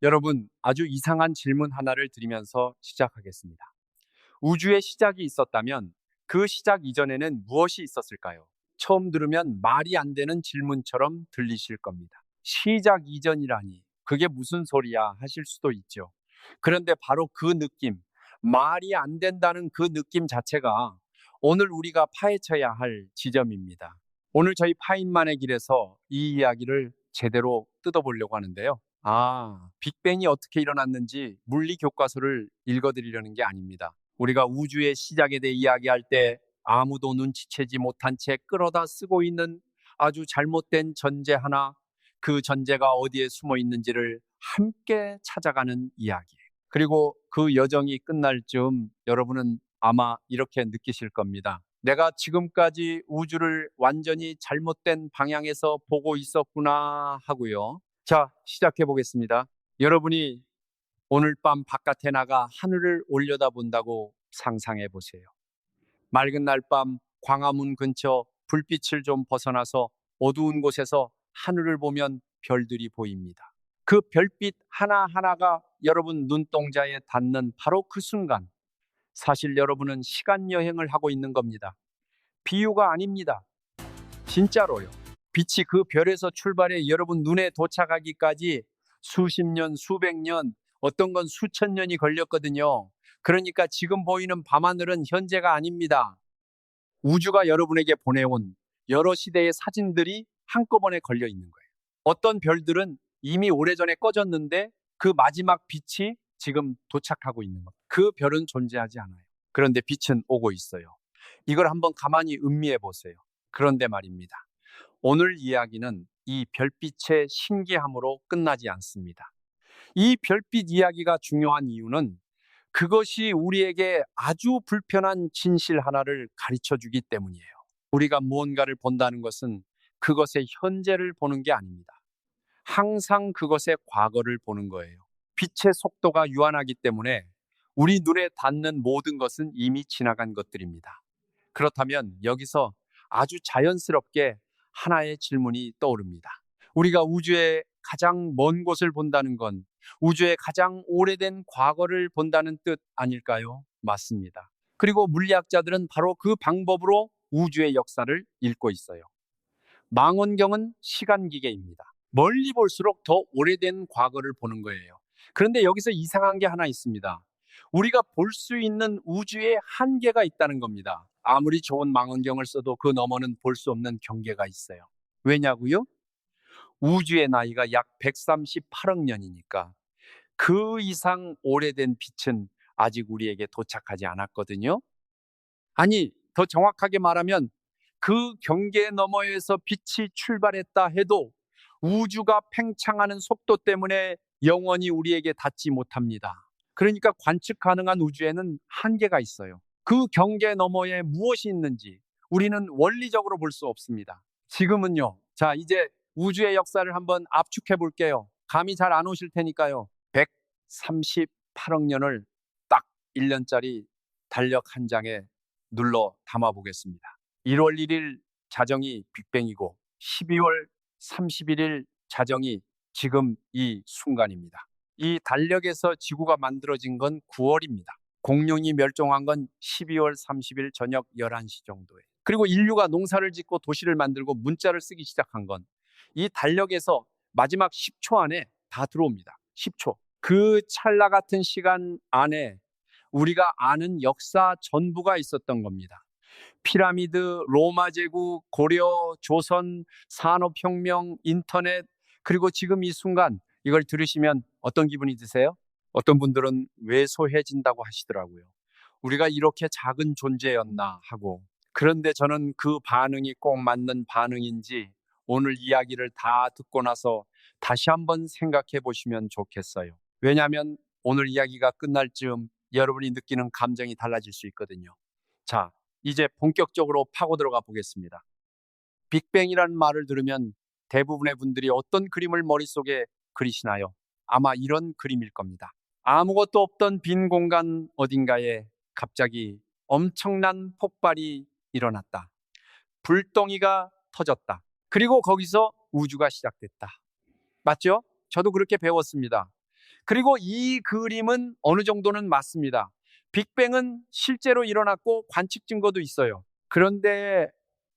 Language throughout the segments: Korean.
여러분, 아주 이상한 질문 하나를 드리면서 시작하겠습니다. 우주의 시작이 있었다면 그 시작 이전에는 무엇이 있었을까요? 처음 들으면 말이 안 되는 질문처럼 들리실 겁니다. 시작 이전이라니, 그게 무슨 소리야 하실 수도 있죠. 그런데 바로 그 느낌, 말이 안 된다는 그 느낌 자체가 오늘 우리가 파헤쳐야 할 지점입니다. 오늘 저희 파인만의 길에서 이 이야기를 제대로 뜯어보려고 하는데요. 빅뱅이 어떻게 일어났는지 물리 교과서를 읽어드리려는 게 아닙니다. 우리가 우주의 시작에 대해 이야기할 때 아무도 눈치채지 못한 채 끌어다 쓰고 있는 아주 잘못된 전제 하나, 그 전제가 어디에 숨어 있는지를 함께 찾아가는 이야기. 그리고 그 여정이 끝날 즈음 여러분은 아마 이렇게 느끼실 겁니다. 내가 지금까지 우주를 완전히 잘못된 방향에서 보고 있었구나 하고요. 자, 시작해 보겠습니다. 여러분이 오늘 밤 바깥에 나가 하늘을 올려다본다고 상상해 보세요. 맑은 날 밤 광화문 근처 불빛을 좀 벗어나서 어두운 곳에서 하늘을 보면 별들이 보입니다. 그 별빛 하나하나가 여러분 눈동자에 닿는 바로 그 순간, 사실 여러분은 시간 여행을 하고 있는 겁니다. 비유가 아닙니다. 진짜로요. 빛이 그 별에서 출발해 여러분 눈에 도착하기까지 수십 년, 수백 년, 어떤 건 수천 년이 걸렸거든요. 그러니까 지금 보이는 밤하늘은 현재가 아닙니다. 우주가 여러분에게 보내온 여러 시대의 사진들이 한꺼번에 걸려 있는 거예요. 어떤 별들은 이미 오래전에 꺼졌는데 그 마지막 빛이 지금 도착하고 있는 겁니다. 그 별은 존재하지 않아요. 그런데 빛은 오고 있어요. 이걸 한번 가만히 음미해 보세요. 그런데 말입니다. 오늘 이야기는 이 별빛의 신기함으로 끝나지 않습니다. 이 별빛 이야기가 중요한 이유는 그것이 우리에게 아주 불편한 진실 하나를 가르쳐 주기 때문이에요. 우리가 무언가를 본다는 것은 그것의 현재를 보는 게 아닙니다. 항상 그것의 과거를 보는 거예요. 빛의 속도가 유한하기 때문에 우리 눈에 닿는 모든 것은 이미 지나간 것들입니다. 그렇다면 여기서 아주 자연스럽게 하나의 질문이 떠오릅니다. 우리가 우주의 가장 먼 곳을 본다는 건 우주의 가장 오래된 과거를 본다는 뜻 아닐까요? 맞습니다. 그리고 물리학자들은 바로 그 방법으로 우주의 역사를 읽고 있어요. 망원경은 시간기계입니다. 멀리 볼수록 더 오래된 과거를 보는 거예요. 그런데 여기서 이상한 게 하나 있습니다. 우리가 볼 수 있는 우주의 한계가 있다는 겁니다. 아무리 좋은 망원경을 써도 그 너머는 볼 수 없는 경계가 있어요. 왜냐고요? 우주의 나이가 약 138억 년이니까 그 이상 오래된 빛은 아직 우리에게 도착하지 않았거든요. 아니, 더 정확하게 말하면 그 경계 너머에서 빛이 출발했다 해도 우주가 팽창하는 속도 때문에 영원히 우리에게 닿지 못합니다. 그러니까 관측 가능한 우주에는 한계가 있어요. 그 경계 너머에 무엇이 있는지 우리는 원리적으로 볼 수 없습니다. 지금은요. 자, 이제 우주의 역사를 한번 압축해 볼게요. 감이 잘 안 오실 테니까요. 138억 년을 딱 1년짜리 달력 한 장에 눌러 담아 보겠습니다. 1월 1일 자정이 빅뱅이고 12월 31일 자정이 지금 이 순간입니다. 이 달력에서 지구가 만들어진 건 9월입니다. 공룡이 멸종한 건 12월 30일 저녁 11시 정도에. 그리고 인류가 농사를 짓고 도시를 만들고 문자를 쓰기 시작한 건 이 달력에서 마지막 10초 안에 다 들어옵니다. 10초. 그 찰나 같은 시간 안에 우리가 아는 역사 전부가 있었던 겁니다. 피라미드, 로마 제국, 고려, 조선, 산업혁명, 인터넷, 그리고 지금 이 순간 이걸 들으시면 어떤 기분이 드세요? 어떤 분들은 왜소해진다고 하시더라고요. 우리가 이렇게 작은 존재였나 하고. 그런데 저는 그 반응이 꼭 맞는 반응인지 오늘 이야기를 다 듣고 나서 다시 한번 생각해 보시면 좋겠어요. 왜냐하면 오늘 이야기가 끝날 즈음 여러분이 느끼는 감정이 달라질 수 있거든요. 자, 이제 본격적으로 파고 들어가 보겠습니다. 빅뱅이라는 말을 들으면 대부분의 분들이 어떤 그림을 머릿속에 그리시나요? 아마 이런 그림일 겁니다. 아무것도 없던 빈 공간 어딘가에 갑자기 엄청난 폭발이 일어났다. 불덩이가 터졌다. 그리고 거기서 우주가 시작됐다. 맞죠? 저도 그렇게 배웠습니다. 그리고 이 그림은 어느 정도는 맞습니다. 빅뱅은 실제로 일어났고 관측 증거도 있어요. 그런데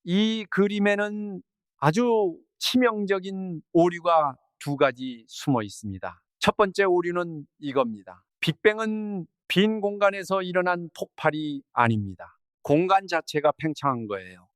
이 그림에는 아주 치명적인 오류가 두 가지 숨어 있습니다. 첫 번째 오류는 이겁니다. 빅뱅은 빈 공간에서 일어난 폭발이 아닙니다. 공간 자체가 팽창한 거예요.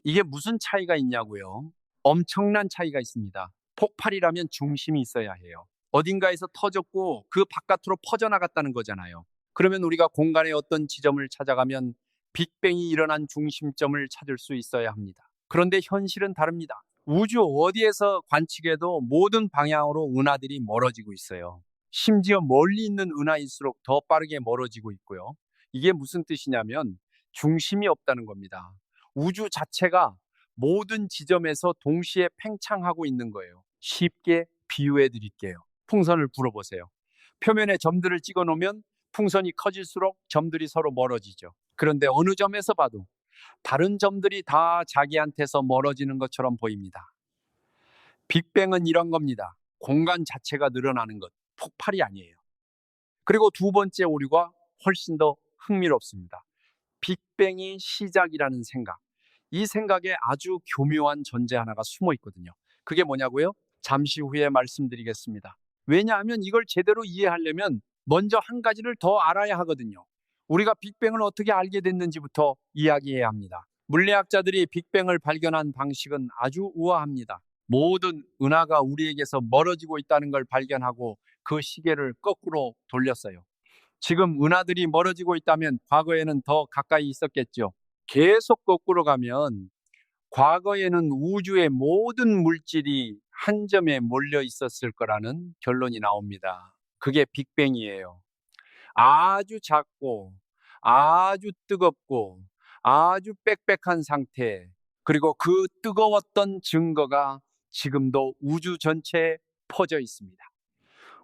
이게 무슨 차이가 있냐고요? 엄청난 차이가 있습니다. 폭발이라면 중심이 있어야 해요. 어딘가에서 터졌고 그 바깥으로 퍼져나갔다는 거잖아요. 그러면 우리가 공간의 어떤 지점을 찾아가면 빅뱅이 일어난 중심점을 찾을 수 있어야 합니다. 그런데 현실은 다릅니다. 우주 어디에서 관측해도 모든 방향으로 은하들이 멀어지고 있어요. 심지어 멀리 있는 은하일수록 더 빠르게 멀어지고 있고요. 이게 무슨 뜻이냐면 중심이 없다는 겁니다. 우주 자체가 모든 지점에서 동시에 팽창하고 있는 거예요. 쉽게 비유해 드릴게요. 풍선을 불어보세요. 표면에 점들을 찍어 놓으면 풍선이 커질수록 점들이 서로 멀어지죠. 그런데 어느 점에서 봐도 다른 점들이 다 자기한테서 멀어지는 것처럼 보입니다. 빅뱅은 이런 겁니다. 공간 자체가 늘어나는 것, 폭발이 아니에요. 그리고 두 번째 오류가 훨씬 더 흥미롭습니다. 빅뱅이 시작이라는 생각. 이 생각에 아주 교묘한 전제 하나가 숨어 있거든요. 그게 뭐냐고요? 잠시 후에 말씀드리겠습니다. 왜냐하면 이걸 제대로 이해하려면 먼저 한 가지를 더 알아야 하거든요. 우리가 빅뱅을 어떻게 알게 됐는지부터 이야기해야 합니다. 물리학자들이 빅뱅을 발견한 방식은 아주 우아합니다. 모든 은하가 우리에게서 멀어지고 있다는 걸 발견하고 그 시계를 거꾸로 돌렸어요. 지금 은하들이 멀어지고 있다면 과거에는 더 가까이 있었겠죠. 계속 거꾸로 가면 과거에는 우주의 모든 물질이 한 점에 몰려 있었을 거라는 결론이 나옵니다. 그게 빅뱅이에요. 아주 작고, 아주 뜨겁고, 아주 빽빽한 상태, 그리고 그 뜨거웠던 증거가 지금도 우주 전체에 퍼져 있습니다.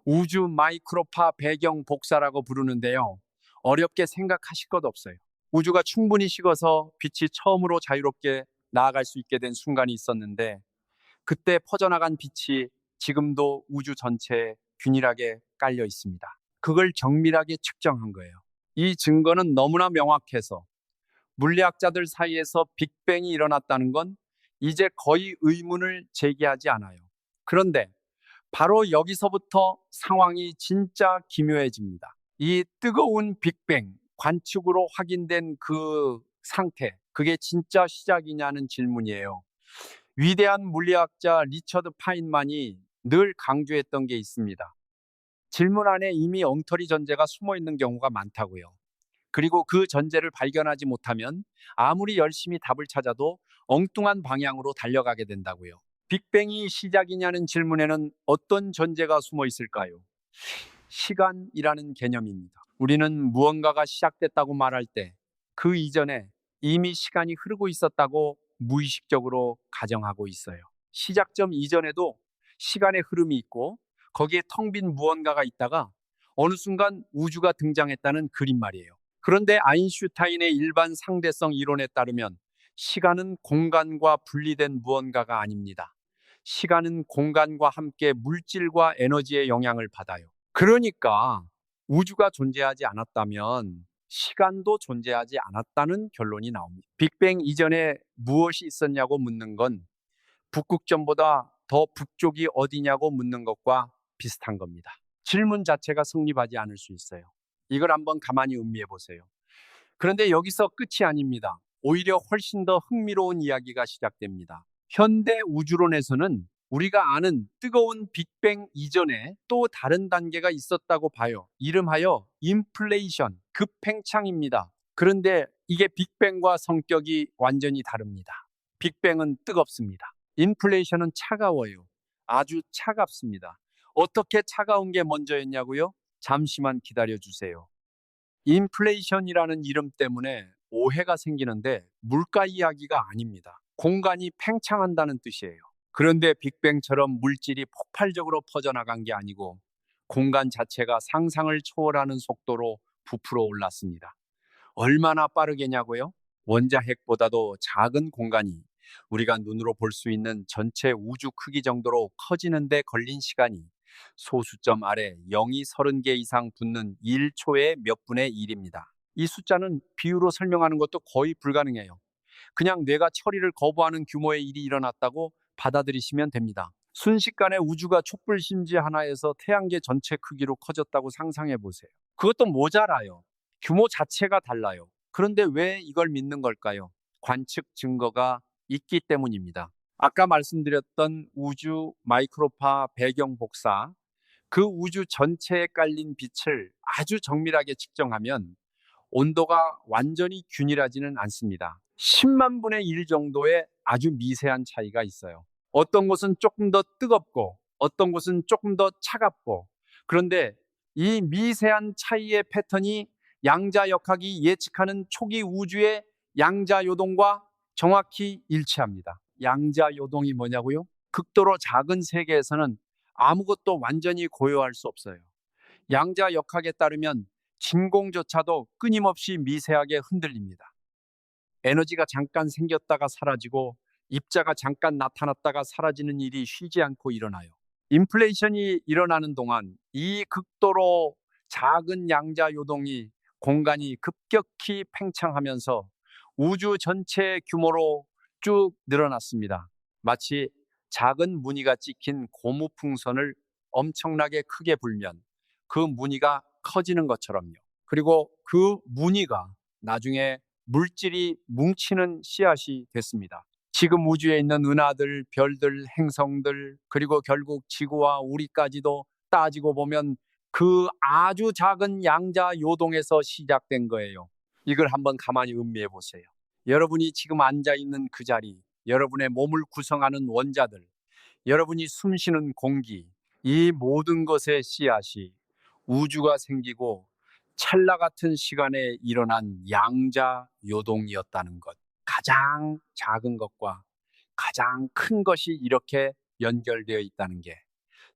우주 마이크로파 배경 복사라고 부르는데요. 어렵게 생각하실 것 없어요. 우주가 충분히 식어서 빛이 처음으로 자유롭게 나아갈 수 있게 된 순간이 있었는데 그때 퍼져나간 빛이 지금도 우주 전체에 균일하게 깔려 있습니다. 그걸 정밀하게 측정한 거예요. 이 증거는 너무나 명확해서 물리학자들 사이에서 빅뱅이 일어났다는 건 이제 거의 의문을 제기하지 않아요. 그런데 바로 여기서부터 상황이 진짜 기묘해집니다. 이 뜨거운 빅뱅, 관측으로 확인된 그 상태, 그게 진짜 시작이냐는 질문이에요. 위대한 물리학자 리처드 파인만이 늘 강조했던 게 있습니다. 질문 안에 이미 엉터리 전제가 숨어 있는 경우가 많다고요. 그리고 그 전제를 발견하지 못하면 아무리 열심히 답을 찾아도 엉뚱한 방향으로 달려가게 된다고요. 빅뱅이 시작이냐는 질문에는 어떤 전제가 숨어 있을까요? 시간이라는 개념입니다. 우리는 무언가가 시작됐다고 말할 때 그 이전에 이미 시간이 흐르고 있었다고 무의식적으로 가정하고 있어요. 시작점 이전에도 시간의 흐름이 있고 거기에 텅 빈 무언가가 있다가 어느 순간 우주가 등장했다는 그림 말이에요. 그런데 아인슈타인의 일반 상대성 이론에 따르면 시간은 공간과 분리된 무언가가 아닙니다. 시간은 공간과 함께 물질과 에너지의 영향을 받아요. 그러니까 우주가 존재하지 않았다면 시간도 존재하지 않았다는 결론이 나옵니다. 빅뱅 이전에 무엇이 있었냐고 묻는 건 북극점보다 더 북쪽이 어디냐고 묻는 것과 비슷한 겁니다. 질문 자체가 성립하지 않을 수 있어요. 이걸 한번 가만히 음미해 보세요. 그런데 여기서 끝이 아닙니다. 오히려 훨씬 더 흥미로운 이야기가 시작됩니다. 현대 우주론에서는 우리가 아는 뜨거운 빅뱅 이전에 또 다른 단계가 있었다고 봐요. 이름하여 인플레이션, 급팽창입니다. 그런데 이게 빅뱅과 성격이 완전히 다릅니다. 빅뱅은 뜨겁습니다. 인플레이션은 차가워요. 아주 차갑습니다. 어떻게 차가운 게 먼저였냐고요? 잠시만 기다려 주세요. 인플레이션이라는 이름 때문에 오해가 생기는데 물가 이야기가 아닙니다. 공간이 팽창한다는 뜻이에요. 그런데 빅뱅처럼 물질이 폭발적으로 퍼져나간 게 아니고 공간 자체가 상상을 초월하는 속도로 부풀어 올랐습니다. 얼마나 빠르게냐고요? 원자핵보다도 작은 공간이 우리가 눈으로 볼 수 있는 전체 우주 크기 정도로 커지는데 걸린 시간이 소수점 아래 0이 30개 이상 붙는 1초의 몇 분의 1입니다. 이 숫자는 비유로 설명하는 것도 거의 불가능해요. 그냥 뇌가 처리를 거부하는 규모의 일이 일어났다고 받아들이시면 됩니다. 순식간에 우주가 촛불 심지 하나에서 태양계 전체 크기로 커졌다고 상상해 보세요. 그것도 모자라요. 규모 자체가 달라요. 그런데 왜 이걸 믿는 걸까요? 관측 증거가 있기 때문입니다. 아까 말씀드렸던 우주 마이크로파 배경 복사, 그 우주 전체에 깔린 빛을 아주 정밀하게 측정하면 온도가 완전히 균일하지는 않습니다. 10만 분의 1 정도의 아주 미세한 차이가 있어요. 어떤 곳은 조금 더 뜨겁고 어떤 곳은 조금 더 차갑고, 그런데 이 미세한 차이의 패턴이 양자역학이 예측하는 초기 우주의 양자요동과 정확히 일치합니다. 양자요동이 뭐냐고요? 극도로 작은 세계에서는 아무것도 완전히 고요할 수 없어요. 양자역학에 따르면 진공조차도 끊임없이 미세하게 흔들립니다. 에너지가 잠깐 생겼다가 사라지고 입자가 잠깐 나타났다가 사라지는 일이 쉬지 않고 일어나요. 인플레이션이 일어나는 동안 이 극도로 작은 양자 요동이 공간이 급격히 팽창하면서 우주 전체 규모로 쭉 늘어났습니다. 마치 작은 무늬가 찍힌 고무풍선을 엄청나게 크게 불면 그 무늬가 커지는 것처럼요. 그리고 그 무늬가 나중에 물질이 뭉치는 씨앗이 됐습니다. 지금 우주에 있는 은하들, 별들, 행성들, 그리고 결국 지구와 우리까지도 따지고 보면 그 아주 작은 양자 요동에서 시작된 거예요. 이걸 한번 가만히 음미해 보세요. 여러분이 지금 앉아 있는 그 자리, 여러분의 몸을 구성하는 원자들, 여러분이 숨쉬는 공기, 이 모든 것의 씨앗이 우주가 생기고 찰나 같은 시간에 일어난 양자 요동이었다는 것. 가장 작은 것과 가장 큰 것이 이렇게 연결되어 있다는 게,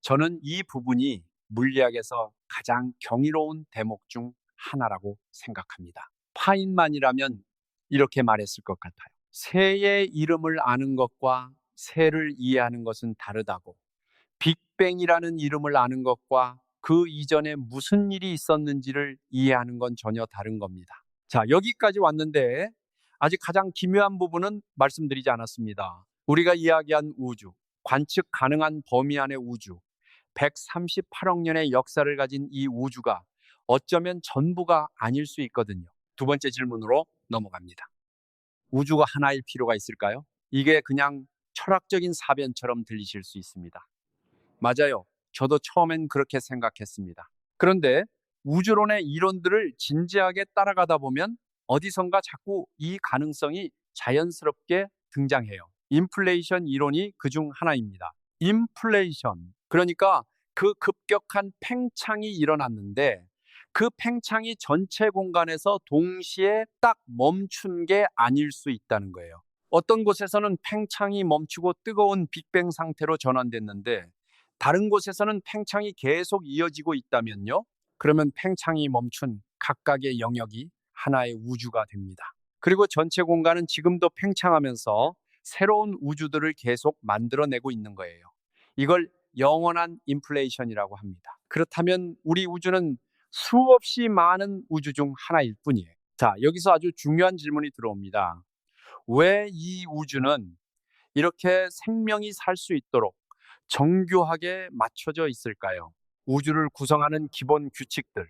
저는 이 부분이 물리학에서 가장 경이로운 대목 중 하나라고 생각합니다. 파인만이라면 이렇게 말했을 것 같아요. 새의 이름을 아는 것과 새를 이해하는 것은 다르다고, 빅뱅이라는 이름을 아는 것과 그 이전에 무슨 일이 있었는지를 이해하는 건 전혀 다른 겁니다. 자, 여기까지 왔는데 아직 가장 기묘한 부분은 말씀드리지 않았습니다. 우리가 이야기한 우주, 관측 가능한 범위 안의 우주, 138억 년의 역사를 가진 이 우주가 어쩌면 전부가 아닐 수 있거든요. 두 번째 질문으로 넘어갑니다. 우주가 하나일 필요가 있을까요? 이게 그냥 철학적인 사변처럼 들리실 수 있습니다. 맞아요. 저도 처음엔 그렇게 생각했습니다. 그런데 우주론의 이론들을 진지하게 따라가다 보면 어디선가 자꾸 이 가능성이 자연스럽게 등장해요. 인플레이션 이론이 그중 하나입니다. 인플레이션, 그러니까 그 급격한 팽창이 일어났는데 그 팽창이 전체 공간에서 동시에 딱 멈춘 게 아닐 수 있다는 거예요. 어떤 곳에서는 팽창이 멈추고 뜨거운 빅뱅 상태로 전환됐는데 다른 곳에서는 팽창이 계속 이어지고 있다면요? 그러면 팽창이 멈춘 각각의 영역이 하나의 우주가 됩니다. 그리고 전체 공간은 지금도 팽창하면서 새로운 우주들을 계속 만들어내고 있는 거예요. 이걸 영원한 인플레이션이라고 합니다. 그렇다면 우리 우주는 수없이 많은 우주 중 하나일 뿐이에요. 자, 여기서 아주 중요한 질문이 들어옵니다. 왜 이 우주는 이렇게 생명이 살 수 있도록 정교하게 맞춰져 있을까요? 우주를 구성하는 기본 규칙들,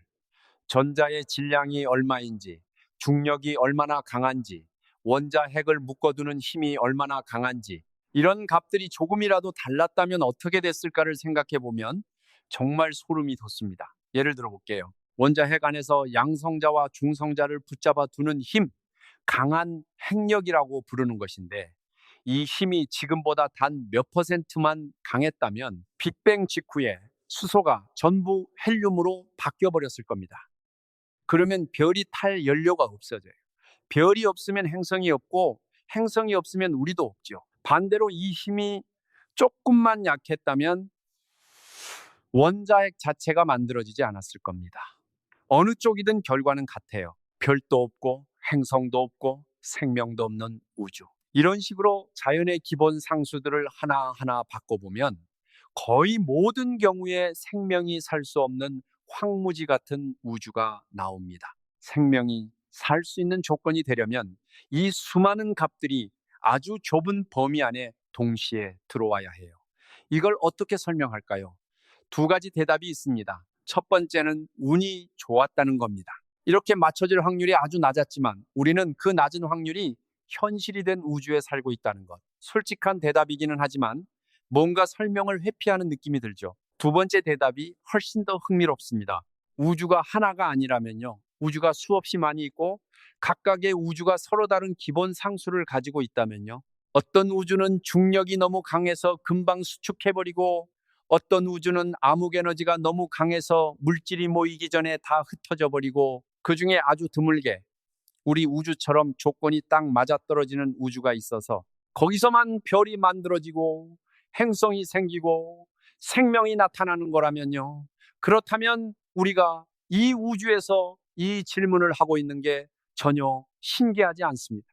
전자의 질량이 얼마인지, 중력이 얼마나 강한지, 원자 핵을 묶어두는 힘이 얼마나 강한지, 이런 값들이 조금이라도 달랐다면 어떻게 됐을까를 생각해 보면 정말 소름이 돋습니다. 예를 들어 볼게요. 원자 핵 안에서 양성자와 중성자를 붙잡아 두는 힘, 강한 핵력이라고 부르는 것인데, 이 힘이 지금보다 단 몇 퍼센트만 강했다면 빅뱅 직후에 수소가 전부 헬륨으로 바뀌어 버렸을 겁니다. 그러면 별이 탈 연료가 없어져요. 별이 없으면 행성이 없고 행성이 없으면 우리도 없죠. 반대로 이 힘이 조금만 약했다면 원자핵 자체가 만들어지지 않았을 겁니다. 어느 쪽이든 결과는 같아요. 별도 없고 행성도 없고 생명도 없는 우주. 이런 식으로 자연의 기본 상수들을 하나하나 바꿔보면 거의 모든 경우에 생명이 살 수 없는 황무지 같은 우주가 나옵니다. 생명이 살 수 있는 조건이 되려면 이 수많은 값들이 아주 좁은 범위 안에 동시에 들어와야 해요. 이걸 어떻게 설명할까요? 두 가지 대답이 있습니다. 첫 번째는 운이 좋았다는 겁니다. 이렇게 맞춰질 확률이 아주 낮았지만 우리는 그 낮은 확률이 현실이 된 우주에 살고 있다는 것. 솔직한 대답이기는 하지만 뭔가 설명을 회피하는 느낌이 들죠. 두 번째 대답이 훨씬 더 흥미롭습니다. 우주가 하나가 아니라면요. 우주가 수없이 많이 있고 각각의 우주가 서로 다른 기본 상수를 가지고 있다면요. 어떤 우주는 중력이 너무 강해서 금방 수축해버리고 어떤 우주는 암흑 에너지가 너무 강해서 물질이 모이기 전에 다 흩어져 버리고 그 중에 아주 드물게 우리 우주처럼 조건이 딱 맞아떨어지는 우주가 있어서 거기서만 별이 만들어지고 행성이 생기고 생명이 나타나는 거라면요. 그렇다면 우리가 이 우주에서 이 질문을 하고 있는 게 전혀 신기하지 않습니다.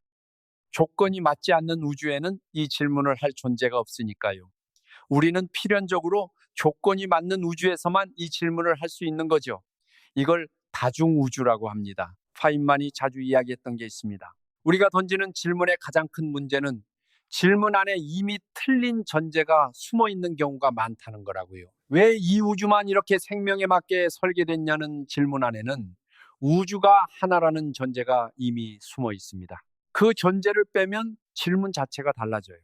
조건이 맞지 않는 우주에는 이 질문을 할 존재가 없으니까요. 우리는 필연적으로 조건이 맞는 우주에서만 이 질문을 할 수 있는 거죠. 이걸 다중우주라고 합니다. 파인만이 자주 이야기했던 게 있습니다. 우리가 던지는 질문의 가장 큰 문제는 질문 안에 이미 틀린 전제가 숨어 있는 경우가 많다는 거라고요. 왜 이 우주만 이렇게 생명에 맞게 설계됐냐는 질문 안에는 우주가 하나라는 전제가 이미 숨어 있습니다. 그 전제를 빼면 질문 자체가 달라져요.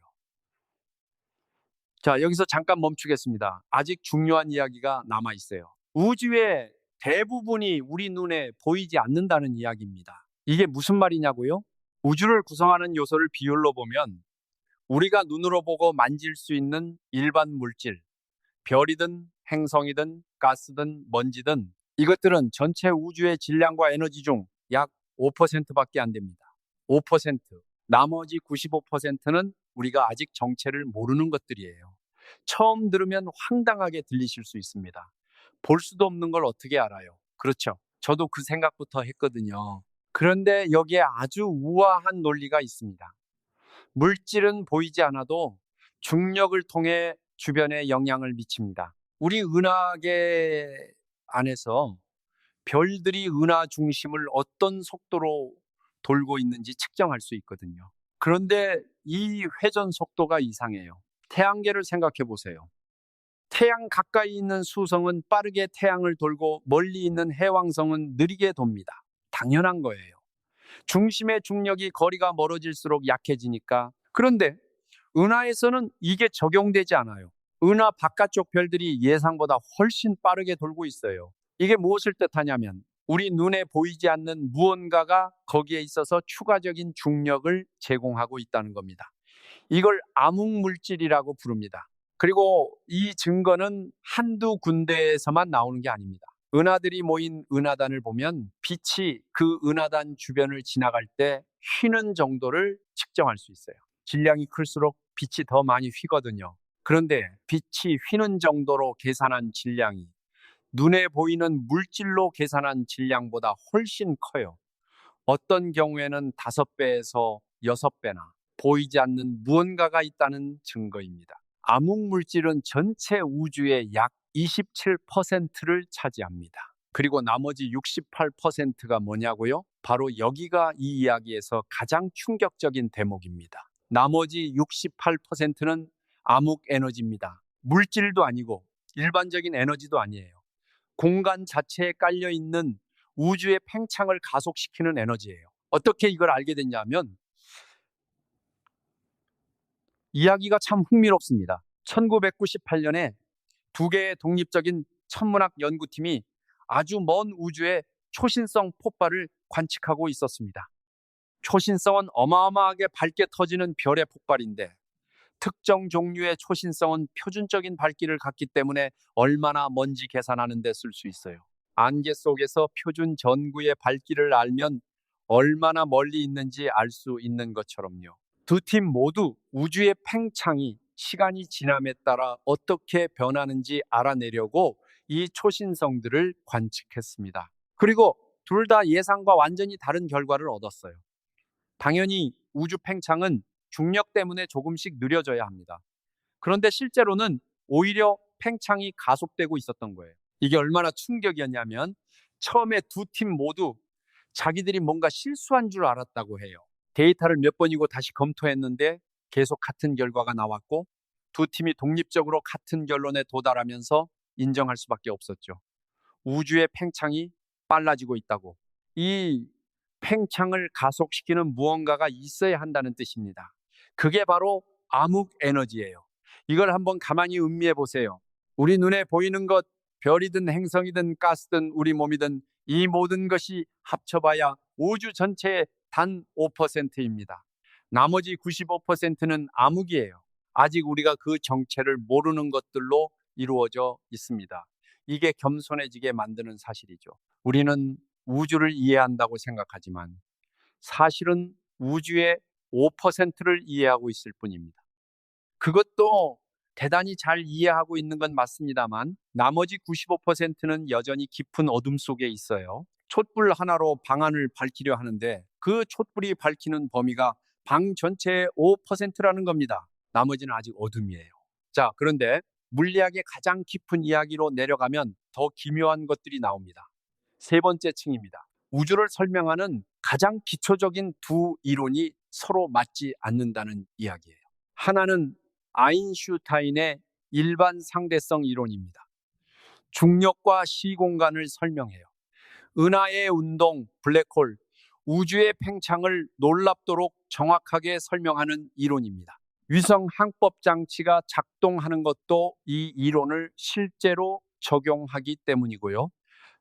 자, 여기서 잠깐 멈추겠습니다. 아직 중요한 이야기가 남아 있어요. 우주의 대부분이 우리 눈에 보이지 않는다는 이야기입니다. 이게 무슨 말이냐고요? 우주를 구성하는 요소를 비율로 보면 우리가 눈으로 보고 만질 수 있는 일반 물질, 별이든 행성이든 가스든 먼지든 이것들은 전체 우주의 질량과 에너지 중 약 5%밖에 안 됩니다. 5%. 나머지 95%는 우리가 아직 정체를 모르는 것들이에요. 처음 들으면 황당하게 들리실 수 있습니다. 볼 수도 없는 걸 어떻게 알아요? 그렇죠. 저도 그 생각부터 했거든요. 그런데 여기에 아주 우아한 논리가 있습니다. 물질은 보이지 않아도 중력을 통해 주변에 영향을 미칩니다. 우리 은하계 안에서 별들이 은하 중심을 어떤 속도로 돌고 있는지 측정할 수 있거든요. 그런데 이 회전 속도가 이상해요. 태양계를 생각해 보세요. 태양 가까이 있는 수성은 빠르게 태양을 돌고 멀리 있는 해왕성은 느리게 돕니다. 당연한 거예요. 중심의 중력이 거리가 멀어질수록 약해지니까. 그런데 은하에서는 이게 적용되지 않아요. 은하 바깥쪽 별들이 예상보다 훨씬 빠르게 돌고 있어요. 이게 무엇을 뜻하냐면 우리 눈에 보이지 않는 무언가가 거기에 있어서 추가적인 중력을 제공하고 있다는 겁니다. 이걸 암흑물질이라고 부릅니다. 그리고 이 증거는 한두 군데에서만 나오는 게 아닙니다. 은하들이 모인 은하단을 보면 빛이 그 은하단 주변을 지나갈 때 휘는 정도를 측정할 수 있어요. 질량이 클수록 빛이 더 많이 휘거든요. 그런데 빛이 휘는 정도로 계산한 질량이 눈에 보이는 물질로 계산한 질량보다 훨씬 커요. 어떤 경우에는 5배에서 6배나 보이지 않는 무언가가 있다는 증거입니다. 암흑물질은 전체 우주의 약 27%를 차지합니다. 그리고 나머지 68%가 뭐냐고요? 바로 여기가 이 이야기에서 가장 충격적인 대목입니다. 나머지 68%는 암흑 에너지입니다. 물질도 아니고 일반적인 에너지도 아니에요. 공간 자체에 깔려 있는 우주의 팽창을 가속시키는 에너지예요. 어떻게 이걸 알게 됐냐면 이야기가 참 흥미롭습니다. 1998년에 두 개의 독립적인 천문학 연구팀이 아주 먼 우주의 초신성 폭발을 관측하고 있었습니다. 초신성은 어마어마하게 밝게 터지는 별의 폭발인데 특정 종류의 초신성은 표준적인 밝기를 갖기 때문에 얼마나 먼지 계산하는 데 쓸 수 있어요. 안개 속에서 표준 전구의 밝기를 알면 얼마나 멀리 있는지 알 수 있는 것처럼요. 두 팀 모두 우주의 팽창이 시간이 지남에 따라 어떻게 변하는지 알아내려고 이 초신성들을 관측했습니다. 그리고 둘 다 예상과 완전히 다른 결과를 얻었어요. 당연히 우주 팽창은 중력 때문에 조금씩 느려져야 합니다. 그런데 실제로는 오히려 팽창이 가속되고 있었던 거예요. 이게 얼마나 충격이었냐면 처음에 두 팀 모두 자기들이 뭔가 실수한 줄 알았다고 해요. 데이터를 몇 번이고 다시 검토했는데 계속 같은 결과가 나왔고 두 팀이 독립적으로 같은 결론에 도달하면서 인정할 수밖에 없었죠. 우주의 팽창이 빨라지고 있다고. 이 팽창을 가속시키는 무언가가 있어야 한다는 뜻입니다. 그게 바로 암흑 에너지예요. 이걸 한번 가만히 음미해 보세요. 우리 눈에 보이는 것, 별이든 행성이든 가스든 우리 몸이든 이 모든 것이 합쳐봐야 우주 전체의 단 5%입니다. 나머지 95%는 암흑이에요. 아직 우리가 그 정체를 모르는 것들로 이루어져 있습니다. 이게 겸손해지게 만드는 사실이죠. 우리는 우주를 이해한다고 생각하지만 사실은 우주의 5%를 이해하고 있을 뿐입니다. 그것도 대단히 잘 이해하고 있는 건 맞습니다만 나머지 95%는 여전히 깊은 어둠 속에 있어요. 촛불 하나로 방 안을 밝히려 하는데 그 촛불이 밝히는 범위가 방 전체의 5%라는 겁니다. 나머지는 아직 어둠이에요. 자, 그런데 물리학의 가장 깊은 이야기로 내려가면 더 기묘한 것들이 나옵니다. 세 번째 층입니다. 우주를 설명하는 가장 기초적인 두 이론이 서로 맞지 않는다는 이야기예요. 하나는 아인슈타인의 일반 상대성 이론입니다. 중력과 시공간을 설명해요. 은하의 운동, 블랙홀, 우주의 팽창을 놀랍도록 정확하게 설명하는 이론입니다. 위성 항법 장치가 작동하는 것도 이 이론을 실제로 적용하기 때문이고요.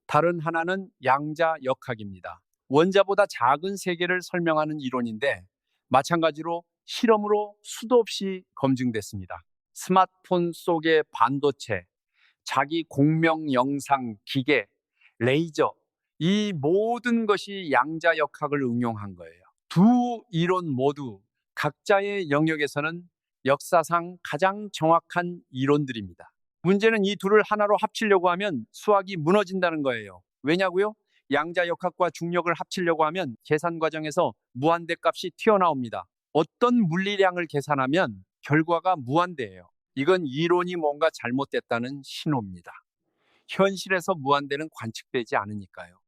다른 하나는 양자역학입니다. 원자보다 작은 세계를 설명하는 이론인데 마찬가지로 실험으로 수도 없이 검증됐습니다. 스마트폰 속의 반도체, 자기 공명 영상 기계, 레이저, 이 모든 것이 양자역학을 응용한 거예요. 두 이론 모두 각자의 영역에서는 역사상 가장 정확한 이론들입니다. 문제는 이 둘을 하나로 합치려고 하면 수학이 무너진다는 거예요. 왜냐고요? 양자역학과 중력을 합치려고 하면 계산 과정에서 무한대 값이 튀어나옵니다. 어떤 물리량을 계산하면 결과가 무한대예요. 이건 이론이 뭔가 잘못됐다는 신호입니다. 현실에서 무한대는 관측되지 않으니까요.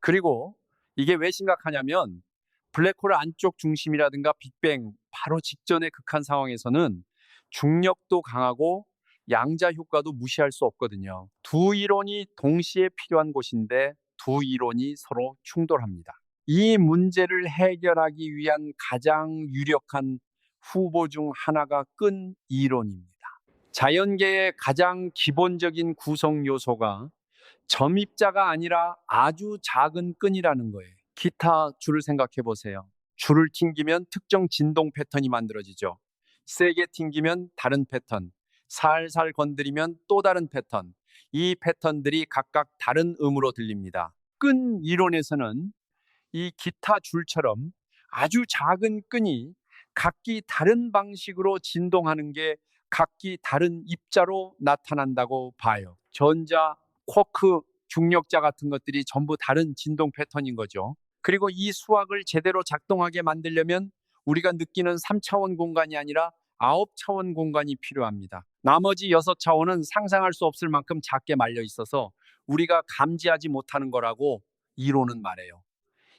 그리고 이게 왜 심각하냐면 블랙홀 안쪽 중심이라든가 빅뱅 바로 직전의 극한 상황에서는 중력도 강하고 양자 효과도 무시할 수 없거든요. 두 이론이 동시에 필요한 곳인데 두 이론이 서로 충돌합니다. 이 문제를 해결하기 위한 가장 유력한 후보 중 하나가 끈 이론입니다. 자연계의 가장 기본적인 구성 요소가 점입자가 아니라 아주 작은 끈이라는 거예요. 기타 줄을 생각해 보세요. 줄을 튕기면 특정 진동 패턴이 만들어지죠. 세게 튕기면 다른 패턴, 살살 건드리면 또 다른 패턴. 이 패턴들이 각각 다른 음으로 들립니다. 끈 이론에서는 이 기타 줄처럼 아주 작은 끈이 각기 다른 방식으로 진동하는 게 각기 다른 입자로 나타난다고 봐요. 전자, 쿼크, 중력자 같은 것들이 전부 다른 진동 패턴인 거죠. 그리고 이 수학을 제대로 작동하게 만들려면 우리가 느끼는 3차원 공간이 아니라 9차원 공간이 필요합니다. 나머지 6차원은 상상할 수 없을 만큼 작게 말려 있어서 우리가 감지하지 못하는 거라고 이론은 말해요.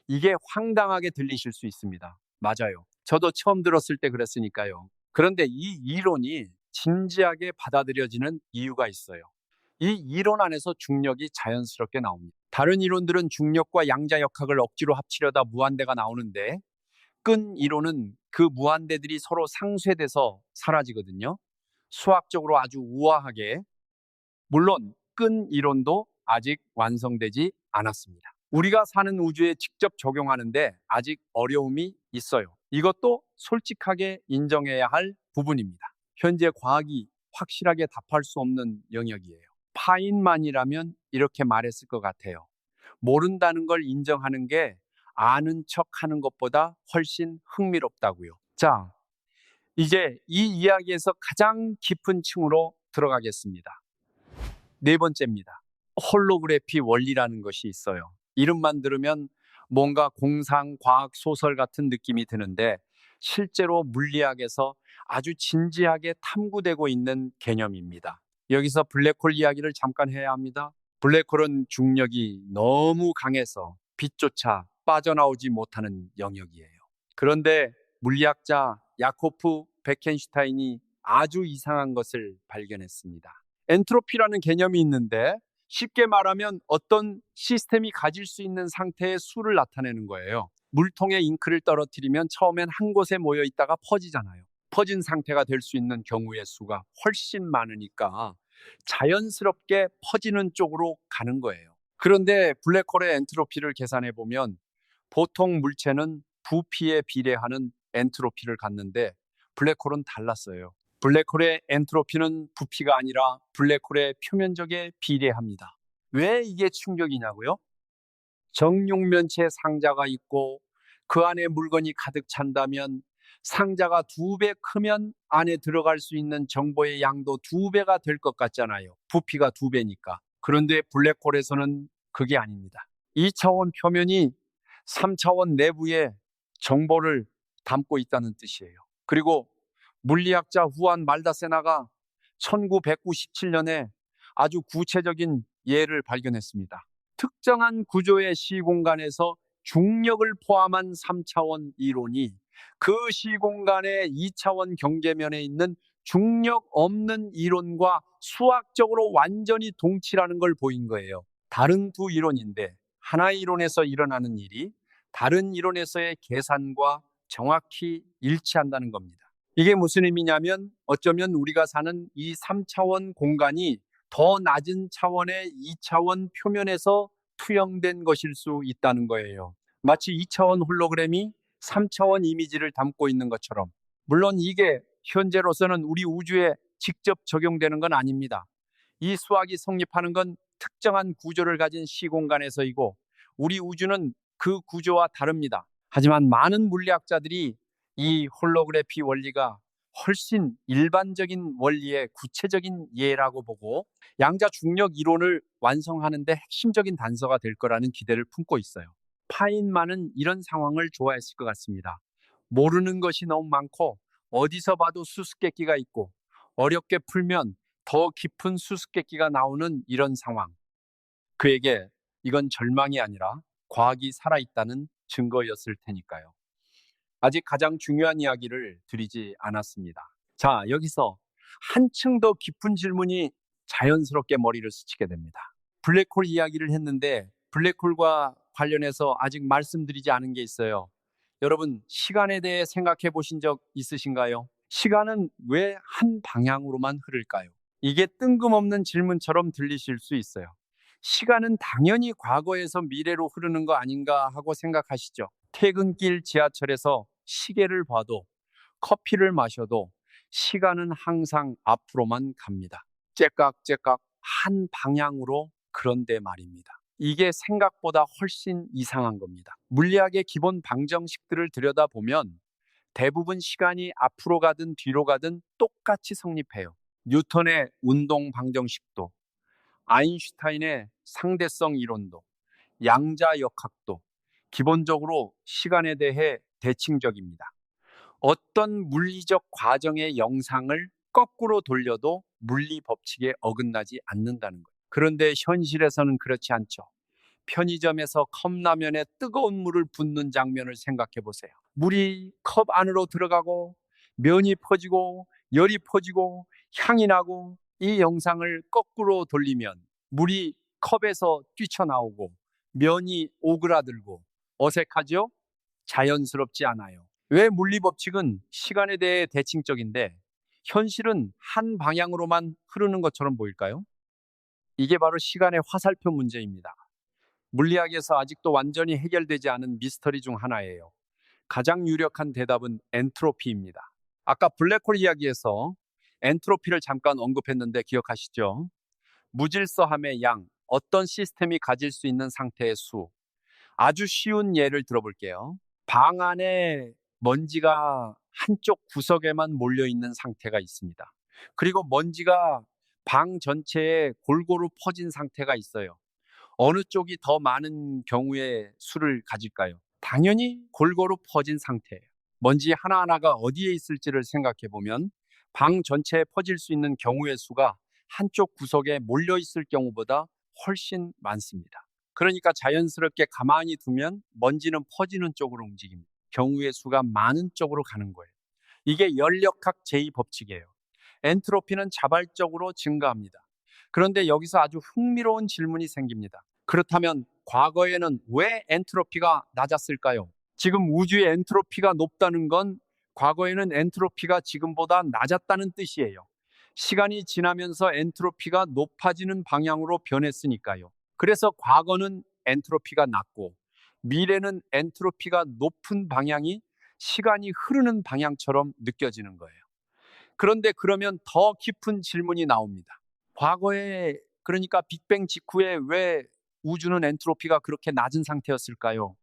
이게 황당하게 들리실 수 있습니다. 맞아요. 저도 처음 들었을 때 그랬으니까요. 그런데 이 이론이 진지하게 받아들여지는 이유가 있어요. 이 이론 안에서 중력이 자연스럽게 나옵니다. 다른 이론들은 중력과 양자역학을 억지로 합치려다 무한대가 나오는데 끈 이론은 그 무한대들이 서로 상쇄돼서 사라지거든요. 수학적으로 아주 우아하게. 물론 끈 이론도 아직 완성되지 않았습니다. 우리가 사는 우주에 직접 적용하는데 아직 어려움이 있어요. 이것도 솔직하게 인정해야 할 부분입니다. 현재 과학이 확실하게 답할 수 없는 영역이에요. 파인만이라면 이렇게 말했을 것 같아요. 모른다는 걸 인정하는 게 아는 척 하는 것보다 훨씬 흥미롭다고요. 자, 이제 이 이야기에서 가장 깊은 층으로 들어가겠습니다. 네 번째입니다. 홀로그래피 원리라는 것이 있어요. 이름만 들으면 뭔가 공상, 과학, 소설 같은 느낌이 드는데 실제로 물리학에서 아주 진지하게 탐구되고 있는 개념입니다. 여기서 블랙홀 이야기를 잠깐 해야 합니다. 블랙홀은 중력이 너무 강해서 빛조차 빠져나오지 못하는 영역이에요. 그런데 물리학자 야코프 베켄슈타인이 아주 이상한 것을 발견했습니다. 엔트로피라는 개념이 있는데 쉽게 말하면 어떤 시스템이 가질 수 있는 상태의 수를 나타내는 거예요. 물통에 잉크를 떨어뜨리면 처음엔 한 곳에 모여 있다가 퍼지잖아요. 퍼진 상태가 될 수 있는 경우의 수가 훨씬 많으니까 자연스럽게 퍼지는 쪽으로 가는 거예요. 그런데 블랙홀의 엔트로피를 계산해 보면 보통 물체는 부피에 비례하는 엔트로피를 갖는데 블랙홀은 달랐어요. 블랙홀의 엔트로피는 부피가 아니라 블랙홀의 표면적에 비례합니다. 왜 이게 충격이냐고요? 정육면체 상자가 있고 그 안에 물건이 가득 찬다면 상자가 2배 크면 안에 들어갈 수 있는 정보의 양도 2배가 될 것 같잖아요. 부피가 2배니까. 그런데 블랙홀에서는 그게 아닙니다. 2차원 표면이 3차원 내부에 정보를 담고 있다는 뜻이에요. 그리고 물리학자 후안 말다세나가 1997년에 아주 구체적인 예를 발견했습니다. 특정한 구조의 시공간에서 중력을 포함한 3차원 이론이 그 시공간의 2차원 경계면에 있는 중력 없는 이론과 수학적으로 완전히 동치라는 걸 보인 거예요. 다른 두 이론인데 하나의 이론에서 일어나는 일이 다른 이론에서의 계산과 정확히 일치한다는 겁니다. 이게 무슨 의미냐면 어쩌면 우리가 사는 이 3차원 공간이 더 낮은 차원의 2차원 표면에서 투영된 것일 수 있다는 거예요. 마치 2차원 홀로그램이 3차원 이미지를 담고 있는 것처럼. 물론 이게 현재로서는 우리 우주에 직접 적용되는 건 아닙니다. 이 수학이 성립하는 건 특정한 구조를 가진 시공간에서이고 우리 우주는 그 구조와 다릅니다. 하지만 많은 물리학자들이 이 홀로그래피 원리가 훨씬 일반적인 원리의 구체적인 예라고 보고 양자 중력 이론을 완성하는데 핵심적인 단서가 될 거라는 기대를 품고 있어요. 파인만은 이런 상황을 좋아했을 것 같습니다. 모르는 것이 너무 많고 어디서 봐도 수수께끼가 있고 어렵게 풀면 더 깊은 수수께끼가 나오는 이런 상황. 그에게 이건 절망이 아니라 과학이 살아있다는 증거였을 테니까요. 아직 가장 중요한 이야기를 드리지 않았습니다. 자, 여기서 한층 더 깊은 질문이 자연스럽게 머리를 스치게 됩니다. 블랙홀 이야기를 했는데 블랙홀과 관련해서 아직 말씀드리지 않은 게 있어요. 여러분, 시간에 대해 생각해 보신 적 있으신가요? 시간은 왜 한 방향으로만 흐를까요? 이게 뜬금없는 질문처럼 들리실 수 있어요. 시간은 당연히 과거에서 미래로 흐르는 거 아닌가 하고 생각하시죠? 퇴근길 지하철에서 시계를 봐도 커피를 마셔도 시간은 항상 앞으로만 갑니다. 째깍째깍 한 방향으로. 그런데 말입니다. 이게 생각보다 훨씬 이상한 겁니다. 물리학의 기본 방정식들을 들여다보면 대부분 시간이 앞으로 가든 뒤로 가든 똑같이 성립해요. 뉴턴의 운동 방정식도, 아인슈타인의 상대성 이론도, 양자역학도 기본적으로 시간에 대해 대칭적입니다. 어떤 물리적 과정의 영상을 거꾸로 돌려도 물리 법칙에 어긋나지 않는다는 거예요. 그런데 현실에서는 그렇지 않죠. 편의점에서 컵라면에 뜨거운 물을 붓는 장면을 생각해 보세요. 물이 컵 안으로 들어가고 면이 퍼지고 열이 퍼지고 향이 나고 이 영상을 거꾸로 돌리면 물이 컵에서 뛰쳐나오고 면이 오그라들고 어색하죠? 자연스럽지 않아요. 왜 물리 법칙은 시간에 대해 대칭적인데 현실은 한 방향으로만 흐르는 것처럼 보일까요? 이게 바로 시간의 화살표 문제입니다. 물리학에서 아직도 완전히 해결되지 않은 미스터리 중 하나예요. 가장 유력한 대답은 엔트로피입니다. 아까 블랙홀 이야기에서 엔트로피를 잠깐 언급했는데 기억하시죠? 무질서함의 양, 어떤 시스템이 가질 수 있는 상태의 수. 아주 쉬운 예를 들어볼게요. 방 안에 먼지가 한쪽 구석에만 몰려 있는 상태가 있습니다. 그리고 먼지가 방 전체에 골고루 퍼진 상태가 있어요. 어느 쪽이 더 많은 경우의 수를 가질까요? 당연히 골고루 퍼진 상태예요. 먼지 하나하나가 어디에 있을지를 생각해 보면 방 전체에 퍼질 수 있는 경우의 수가 한쪽 구석에 몰려 있을 경우보다 훨씬 많습니다. 그러니까 자연스럽게 가만히 두면 먼지는 퍼지는 쪽으로 움직입니다. 경우의 수가 많은 쪽으로 가는 거예요. 이게 연력학 제2법칙이에요. 엔트로피는 자발적으로 증가합니다. 그런데 여기서 아주 흥미로운 질문이 생깁니다. 그렇다면 과거에는 왜 엔트로피가 낮았을까요? 지금 우주의 엔트로피가 높다는 건 과거에는 엔트로피가 지금보다 낮았다는 뜻이에요. 시간이 지나면서 엔트로피가 높아지는 방향으로 변했으니까요. 그래서 과거는 엔트로피가 낮고 미래는 엔트로피가 높은 방향이 시간이 흐르는 방향처럼 느껴지는 거예요. 그런데 그러면 더 깊은 질문이 나옵니다. 과거에, 그러니까 빅뱅 직후에 왜 우주는 엔트로피가 그렇게 낮은 상태였을까요?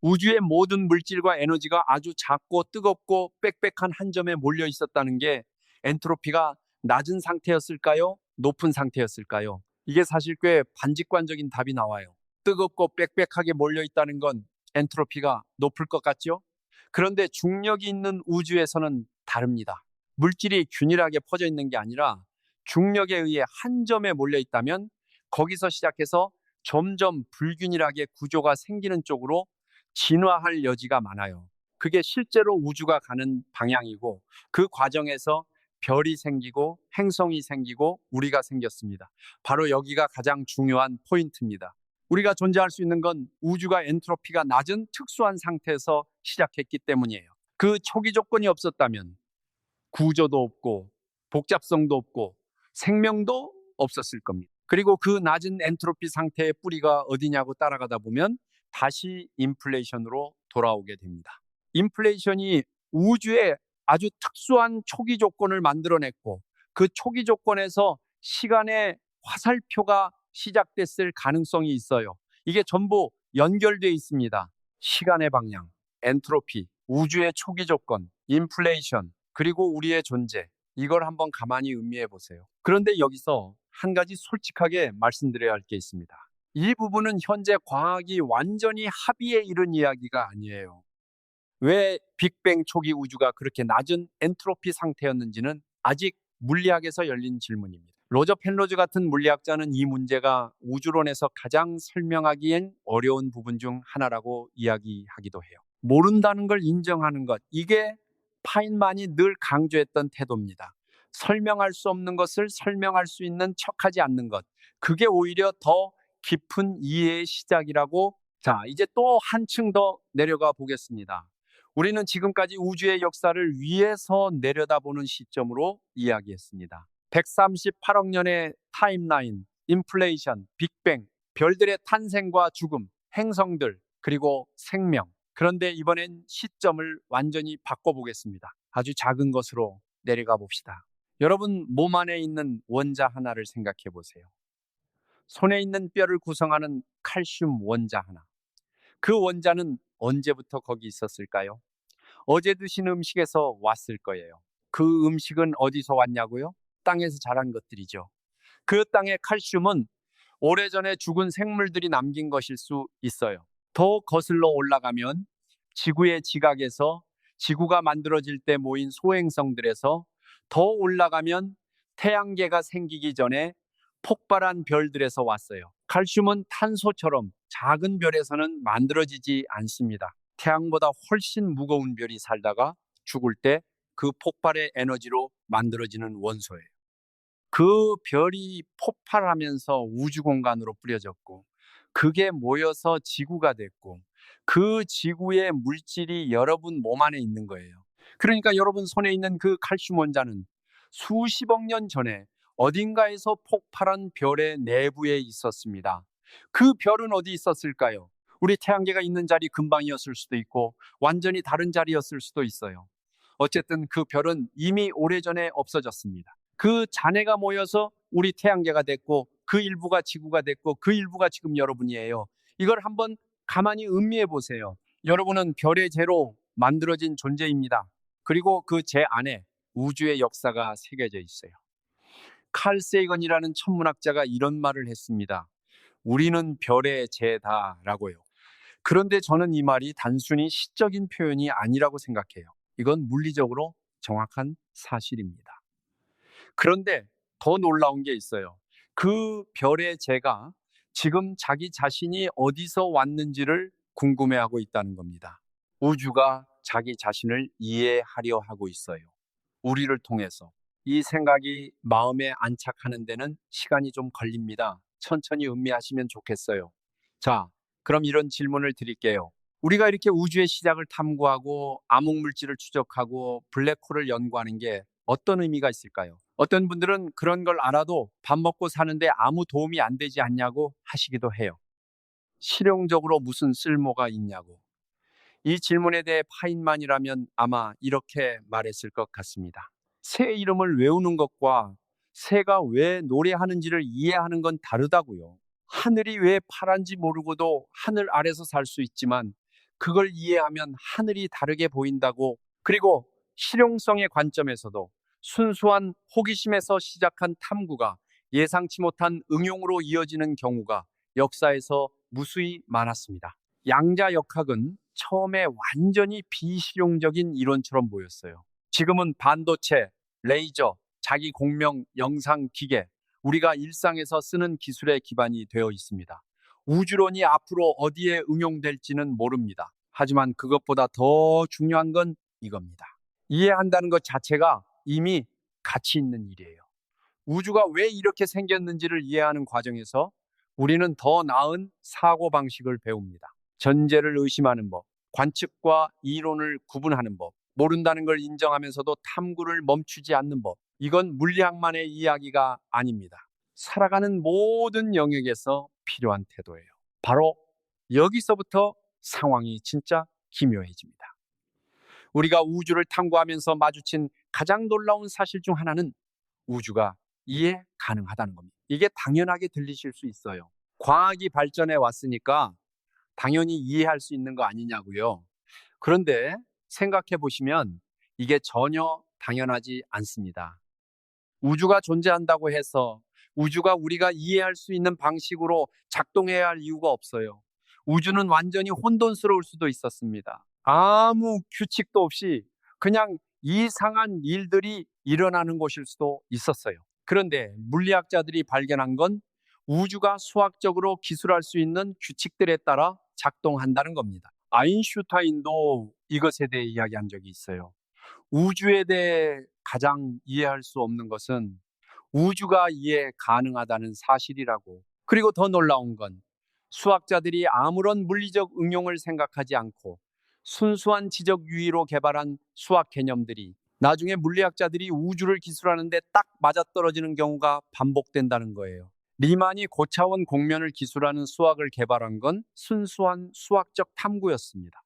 우주의 모든 물질과 에너지가 아주 작고 뜨겁고 빽빽한 한 점에 몰려 있었다는 게 엔트로피가 낮은 상태였을까요? 높은 상태였을까요? 이게 사실 꽤 반직관적인 답이 나와요. 뜨겁고 빽빽하게 몰려 있다는 건 엔트로피가 높을 것 같죠? 그런데 중력이 있는 우주에서는 다릅니다. 물질이 균일하게 퍼져 있는 게 아니라 중력에 의해 한 점에 몰려 있다면 거기서 시작해서 점점 불균일하게 구조가 생기는 쪽으로 진화할 여지가 많아요. 그게 실제로 우주가 가는 방향이고 그 과정에서 별이 생기고 행성이 생기고 우리가 생겼습니다. 바로 여기가 가장 중요한 포인트입니다. 우리가 존재할 수 있는 건 우주가 엔트로피가 낮은 특수한 상태에서 시작했기 때문이에요. 그 초기 조건이 없었다면 구조도 없고 복잡성도 없고 생명도 없었을 겁니다. 그리고 그 낮은 엔트로피 상태의 뿌리가 어디냐고 따라가다 보면 다시 인플레이션으로 돌아오게 됩니다. 인플레이션이 우주에 아주 특수한 초기 조건을 만들어냈고 그 초기 조건에서 시간의 화살표가 시작됐을 가능성이 있어요. 이게 전부 연결되어 있습니다. 시간의 방향, 엔트로피, 우주의 초기 조건, 인플레이션, 그리고 우리의 존재. 이걸 한번 가만히 음미해 보세요. 그런데 여기서 한 가지 솔직하게 말씀드려야 할 게 있습니다. 이 부분은 현재 과학이 완전히 합의에 이른 이야기가 아니에요. 왜 빅뱅 초기 우주가 그렇게 낮은 엔트로피 상태였는지는 아직 물리학에서 열린 질문입니다. 로저 펜로즈 같은 물리학자는 이 문제가 우주론에서 가장 설명하기엔 어려운 부분 중 하나라고 이야기하기도 해요. 모른다는 걸 인정하는 것, 이게 파인만이 늘 강조했던 태도입니다. 설명할 수 없는 것을 설명할 수 있는 척하지 않는 것, 그게 오히려 더 깊은 이해의 시작이라고. 자, 이제 또 한층 더 내려가 보겠습니다. 우리는 지금까지 우주의 역사를 위에서 내려다보는 시점으로 이야기했습니다. 138억 년의 타임라인, 인플레이션, 빅뱅, 별들의 탄생과 죽음, 행성들, 그리고 생명. 그런데 이번엔 시점을 완전히 바꿔보겠습니다. 아주 작은 것으로 내려가 봅시다. 여러분 몸 안에 있는 원자 하나를 생각해 보세요. 손에 있는 뼈를 구성하는 칼슘 원자 하나. 그 원자는 언제부터 거기 있었을까요? 어제 드신 음식에서 왔을 거예요. 그 음식은 어디서 왔냐고요? 땅에서 자란 것들이죠. 그 땅의 칼슘은 오래전에 죽은 생물들이 남긴 것일 수 있어요. 더 거슬러 올라가면 지구의 지각에서, 지구가 만들어질 때 모인 소행성들에서, 더 올라가면 태양계가 생기기 전에 폭발한 별들에서 왔어요. 칼슘은 탄소처럼 작은 별에서는 만들어지지 않습니다. 태양보다 훨씬 무거운 별이 살다가 죽을 때 그 폭발의 에너지로 만들어지는 원소예요. 그 별이 폭발하면서 우주 공간으로 뿌려졌고 그게 모여서 지구가 됐고 그 지구의 물질이 여러분 몸 안에 있는 거예요. 그러니까 여러분 손에 있는 그 칼슘 원자는 수십억 년 전에 어딘가에서 폭발한 별의 내부에 있었습니다. 그 별은 어디 있었을까요? 우리 태양계가 있는 자리 근방이었을 수도 있고 완전히 다른 자리였을 수도 있어요. 어쨌든 그 별은 이미 오래전에 없어졌습니다. 그 잔해가 모여서 우리 태양계가 됐고 그 일부가 지구가 됐고 그 일부가 지금 여러분이에요. 이걸 한번 가만히 음미해 보세요. 여러분은 별의 재로 만들어진 존재입니다. 그리고 그 재 안에 우주의 역사가 새겨져 있어요. 칼 세이건이라는 천문학자가 이런 말을 했습니다. 우리는 별의 재다라고요. 그런데 저는 이 말이 단순히 시적인 표현이 아니라고 생각해요. 이건 물리적으로 정확한 사실입니다. 그런데 더 놀라운 게 있어요. 그 별의 재가 지금 자기 자신이 어디서 왔는지를 궁금해하고 있다는 겁니다. 우주가 자기 자신을 이해하려 하고 있어요. 우리를 통해서. 이 생각이 마음에 안착하는 데는 시간이 좀 걸립니다. 천천히 음미하시면 좋겠어요. 자, 그럼 이런 질문을 드릴게요. 우리가 이렇게 우주의 시작을 탐구하고 암흑물질을 추적하고 블랙홀을 연구하는 게 어떤 의미가 있을까요? 어떤 분들은 그런 걸 알아도 밥 먹고 사는데 아무 도움이 안 되지 않냐고 하시기도 해요. 실용적으로 무슨 쓸모가 있냐고. 이 질문에 대해 파인만이라면 아마 이렇게 말했을 것 같습니다. 새 이름을 외우는 것과 새가 왜 노래하는지를 이해하는 건 다르다고요. 하늘이 왜 파란지 모르고도 하늘 아래서 살 수 있지만 그걸 이해하면 하늘이 다르게 보인다고. 그리고 실용성의 관점에서도 순수한 호기심에서 시작한 탐구가 예상치 못한 응용으로 이어지는 경우가 역사에서 무수히 많았습니다. 양자역학은 처음에 완전히 비실용적인 이론처럼 보였어요. 지금은 반도체, 레이저, 자기 공명, 영상 기계, 우리가 일상에서 쓰는 기술의 기반이 되어 있습니다. 우주론이 앞으로 어디에 응용될지는 모릅니다. 하지만 그것보다 더 중요한 건 이겁니다. 이해한다는 것 자체가 이미 가치 있는 일이에요. 우주가 왜 이렇게 생겼는지를 이해하는 과정에서 우리는 더 나은 사고방식을 배웁니다. 전제를 의심하는 법, 관측과 이론을 구분하는 법, 모른다는 걸 인정하면서도 탐구를 멈추지 않는 법. 이건 물리학만의 이야기가 아닙니다. 살아가는 모든 영역에서 필요한 태도예요. 바로 여기서부터 상황이 진짜 기묘해집니다. 우리가 우주를 탐구하면서 마주친 가장 놀라운 사실 중 하나는 우주가 이해 가능하다는 겁니다. 이게 당연하게 들리실 수 있어요. 과학이 발전해 왔으니까 당연히 이해할 수 있는 거 아니냐고요. 그런데 생각해 보시면 이게 전혀 당연하지 않습니다. 우주가 존재한다고 해서 우주가 우리가 이해할 수 있는 방식으로 작동해야 할 이유가 없어요. 우주는 완전히 혼돈스러울 수도 있었습니다. 아무 규칙도 없이 그냥 이상한 일들이 일어나는 곳일 수도 있었어요. 그런데 물리학자들이 발견한 건 우주가 수학적으로 기술할 수 있는 규칙들에 따라 작동한다는 겁니다. 아인슈타인도 이것에 대해 이야기한 적이 있어요. 우주에 대해 가장 이해할 수 없는 것은 우주가 이해 가능하다는 사실이라고. 그리고 더 놀라운 건 수학자들이 아무런 물리적 응용을 생각하지 않고 순수한 지적 유의로 개발한 수학 개념들이 나중에 물리학자들이 우주를 기술하는데 딱 맞아떨어지는 경우가 반복된다는 거예요. 리만이 고차원 공면을 기술하는 수학을 개발한 건 순수한 수학적 탐구였습니다.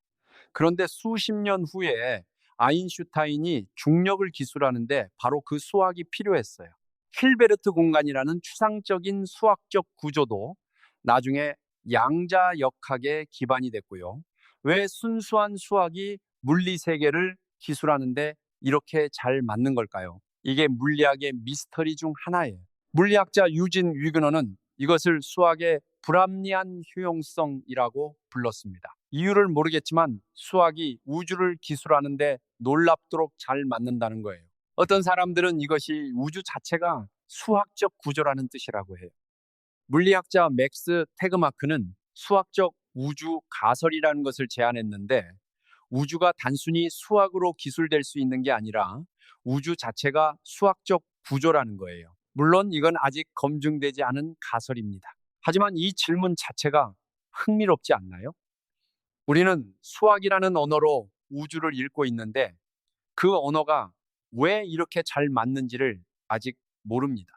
그런데 수십 년 후에 아인슈타인이 중력을 기술하는데 바로 그 수학이 필요했어요. 힐베르트 공간이라는 추상적인 수학적 구조도 나중에 양자역학의 기반이 됐고요. 왜 순수한 수학이 물리 세계를 기술하는데 이렇게 잘 맞는 걸까요? 이게 물리학의 미스터리 중 하나예요. 물리학자 유진 위그너는 이것을 수학의 불합리한 효용성이라고 불렀습니다. 이유를 모르겠지만 수학이 우주를 기술하는데 놀랍도록 잘 맞는다는 거예요. 어떤 사람들은 이것이 우주 자체가 수학적 구조라는 뜻이라고 해요. 물리학자 맥스 테그마크는 수학적 우주 가설이라는 것을 제안했는데 우주가 단순히 수학으로 기술될 수 있는 게 아니라 우주 자체가 수학적 구조라는 거예요. 물론 이건 아직 검증되지 않은 가설입니다. 하지만 이 질문 자체가 흥미롭지 않나요? 우리는 수학이라는 언어로 우주를 읽고 있는데 그 언어가 왜 이렇게 잘 맞는지를 아직 모릅니다.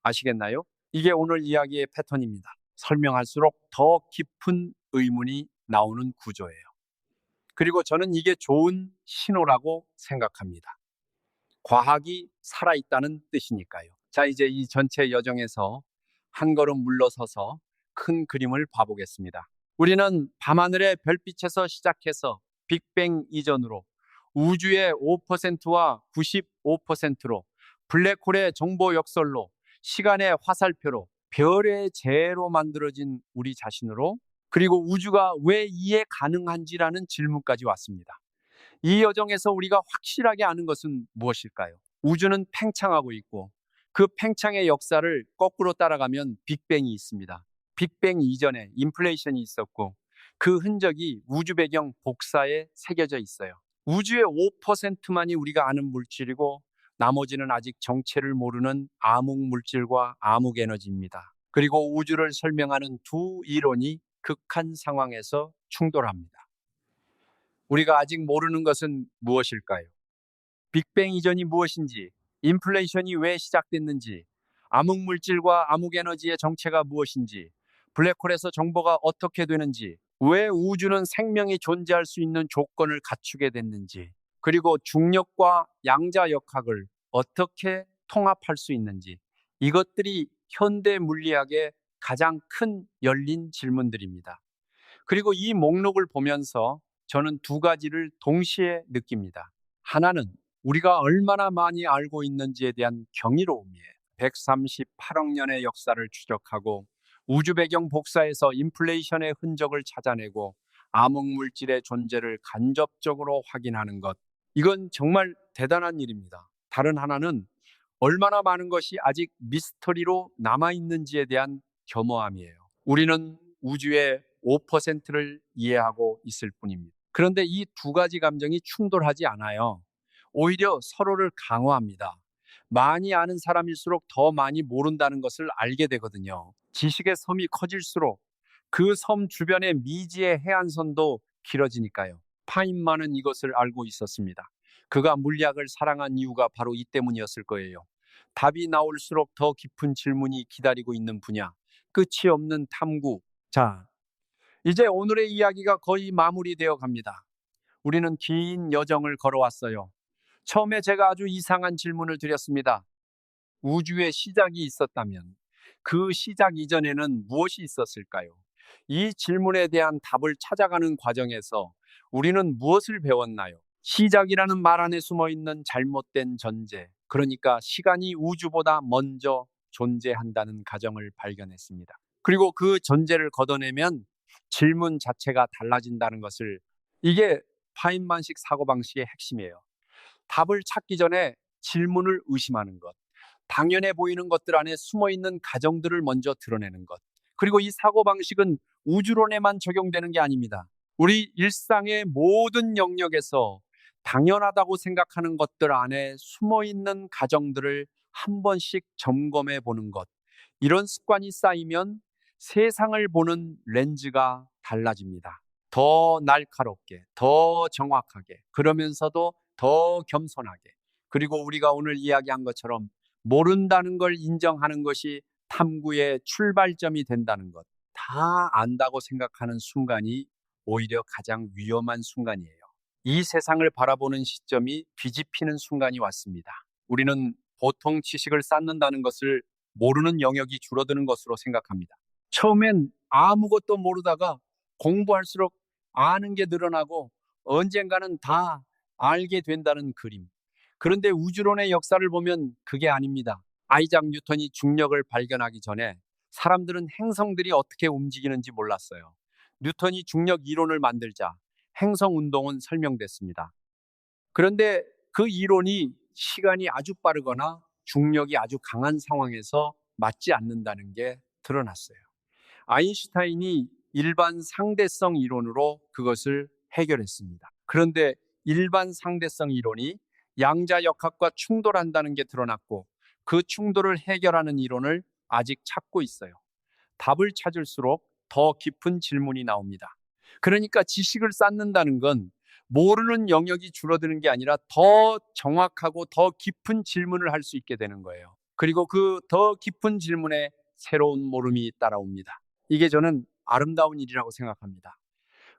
아시겠나요? 이게 오늘 이야기의 패턴입니다. 설명할수록 더 깊은 의문이 나오는 구조예요. 그리고 저는 이게 좋은 신호라고 생각합니다. 과학이 살아있다는 뜻이니까요. 자, 이제 이 전체 여정에서 한 걸음 물러서서 큰 그림을 봐보겠습니다. 우리는 밤하늘의 별빛에서 시작해서 빅뱅 이전으로 우주의 5%와 95%로 블랙홀의 정보 역설로 시간의 화살표로 별의 재로 만들어진 우리 자신으로 그리고 우주가 왜 이해 가능한지라는 질문까지 왔습니다. 이 여정에서 우리가 확실하게 아는 것은 무엇일까요? 우주는 팽창하고 있고 그 팽창의 역사를 거꾸로 따라가면 빅뱅이 있습니다. 빅뱅 이전에 인플레이션이 있었고 그 흔적이 우주 배경 복사에 새겨져 있어요. 우주의 5%만이 우리가 아는 물질이고 나머지는 아직 정체를 모르는 암흑 물질과 암흑 에너지입니다. 그리고 우주를 설명하는 두 이론이 극한 상황에서 충돌합니다. 우리가 아직 모르는 것은 무엇일까요? 빅뱅 이전이 무엇인지, 인플레이션이 왜 시작됐는지, 암흑물질과 암흑에너지의 정체가 무엇인지, 블랙홀에서 정보가 어떻게 되는지, 왜 우주는 생명이 존재할 수 있는 조건을 갖추게 됐는지, 그리고 중력과 양자역학을 어떻게 통합할 수 있는지, 이것들이 현대 물리학의 가장 큰 열린 질문들입니다. 그리고 이 목록을 보면서 저는 두 가지를 동시에 느낍니다. 하나는 우리가 얼마나 많이 알고 있는지에 대한 경이로움이에요. 138억 년의 역사를 추적하고 우주 배경 복사에서 인플레이션의 흔적을 찾아내고 암흑물질의 존재를 간접적으로 확인하는 것. 이건 정말 대단한 일입니다. 다른 하나는 얼마나 많은 것이 아직 미스터리로 남아있는지에 대한 겸허함이에요. 우리는 우주의 5%를 이해하고 있을 뿐입니다. 그런데 이 두 가지 감정이 충돌하지 않아요. 오히려 서로를 강화합니다. 많이 아는 사람일수록 더 많이 모른다는 것을 알게 되거든요. 지식의 섬이 커질수록 그 섬 주변의 미지의 해안선도 길어지니까요. 파인만은 이것을 알고 있었습니다. 그가 물리학을 사랑한 이유가 바로 이 때문이었을 거예요. 답이 나올수록 더 깊은 질문이 기다리고 있는 분야, 끝이 없는 탐구. 자, 이제 오늘의 이야기가 거의 마무리되어 갑니다. 우리는 긴 여정을 걸어왔어요. 처음에 제가 아주 이상한 질문을 드렸습니다. 우주의 시작이 있었다면 그 시작 이전에는 무엇이 있었을까요? 이 질문에 대한 답을 찾아가는 과정에서 우리는 무엇을 배웠나요? 시작이라는 말 안에 숨어 있는 잘못된 전제, 그러니까 시간이 우주보다 먼저 존재한다는 가정을 발견했습니다. 그리고 그 전제를 걷어내면 질문 자체가 달라진다는 것을, 이게 파인만식 사고방식의 핵심이에요. 답을 찾기 전에 질문을 의심하는 것, 당연해 보이는 것들 안에 숨어있는 가정들을 먼저 드러내는 것. 그리고 이 사고방식은 우주론에만 적용되는 게 아닙니다. 우리 일상의 모든 영역에서 당연하다고 생각하는 것들 안에 숨어있는 가정들을 한 번씩 점검해 보는 것. 이런 습관이 쌓이면 세상을 보는 렌즈가 달라집니다. 더 날카롭게, 더 정확하게, 그러면서도 더 겸손하게. 그리고 우리가 오늘 이야기한 것처럼 모른다는 걸 인정하는 것이 탐구의 출발점이 된다는 것. 다 안다고 생각하는 순간이 오히려 가장 위험한 순간이에요. 이 세상을 바라보는 시점이 뒤집히는 순간이 왔습니다. 우리는 보통 지식을 쌓는다는 것을 모르는 영역이 줄어드는 것으로 생각합니다. 처음엔 아무것도 모르다가 공부할수록 아는 게 늘어나고 언젠가는 다 알게 된다는 그림. 그런데 우주론의 역사를 보면 그게 아닙니다. 아이작 뉴턴이 중력을 발견하기 전에 사람들은 행성들이 어떻게 움직이는지 몰랐어요. 뉴턴이 중력 이론을 만들자 행성 운동은 설명됐습니다. 그런데 그 이론이 시간이 아주 빠르거나 중력이 아주 강한 상황에서 맞지 않는다는 게 드러났어요. 아인슈타인이 일반 상대성 이론으로 그것을 해결했습니다. 그런데 일반 상대성 이론이 양자역학과 충돌한다는 게 드러났고 그 충돌을 해결하는 이론을 아직 찾고 있어요. 답을 찾을수록 더 깊은 질문이 나옵니다. 그러니까 지식을 쌓는다는 건 모르는 영역이 줄어드는 게 아니라 더 정확하고 더 깊은 질문을 할 수 있게 되는 거예요. 그리고 그 더 깊은 질문에 새로운 모름이 따라옵니다. 이게 저는 아름다운 일이라고 생각합니다.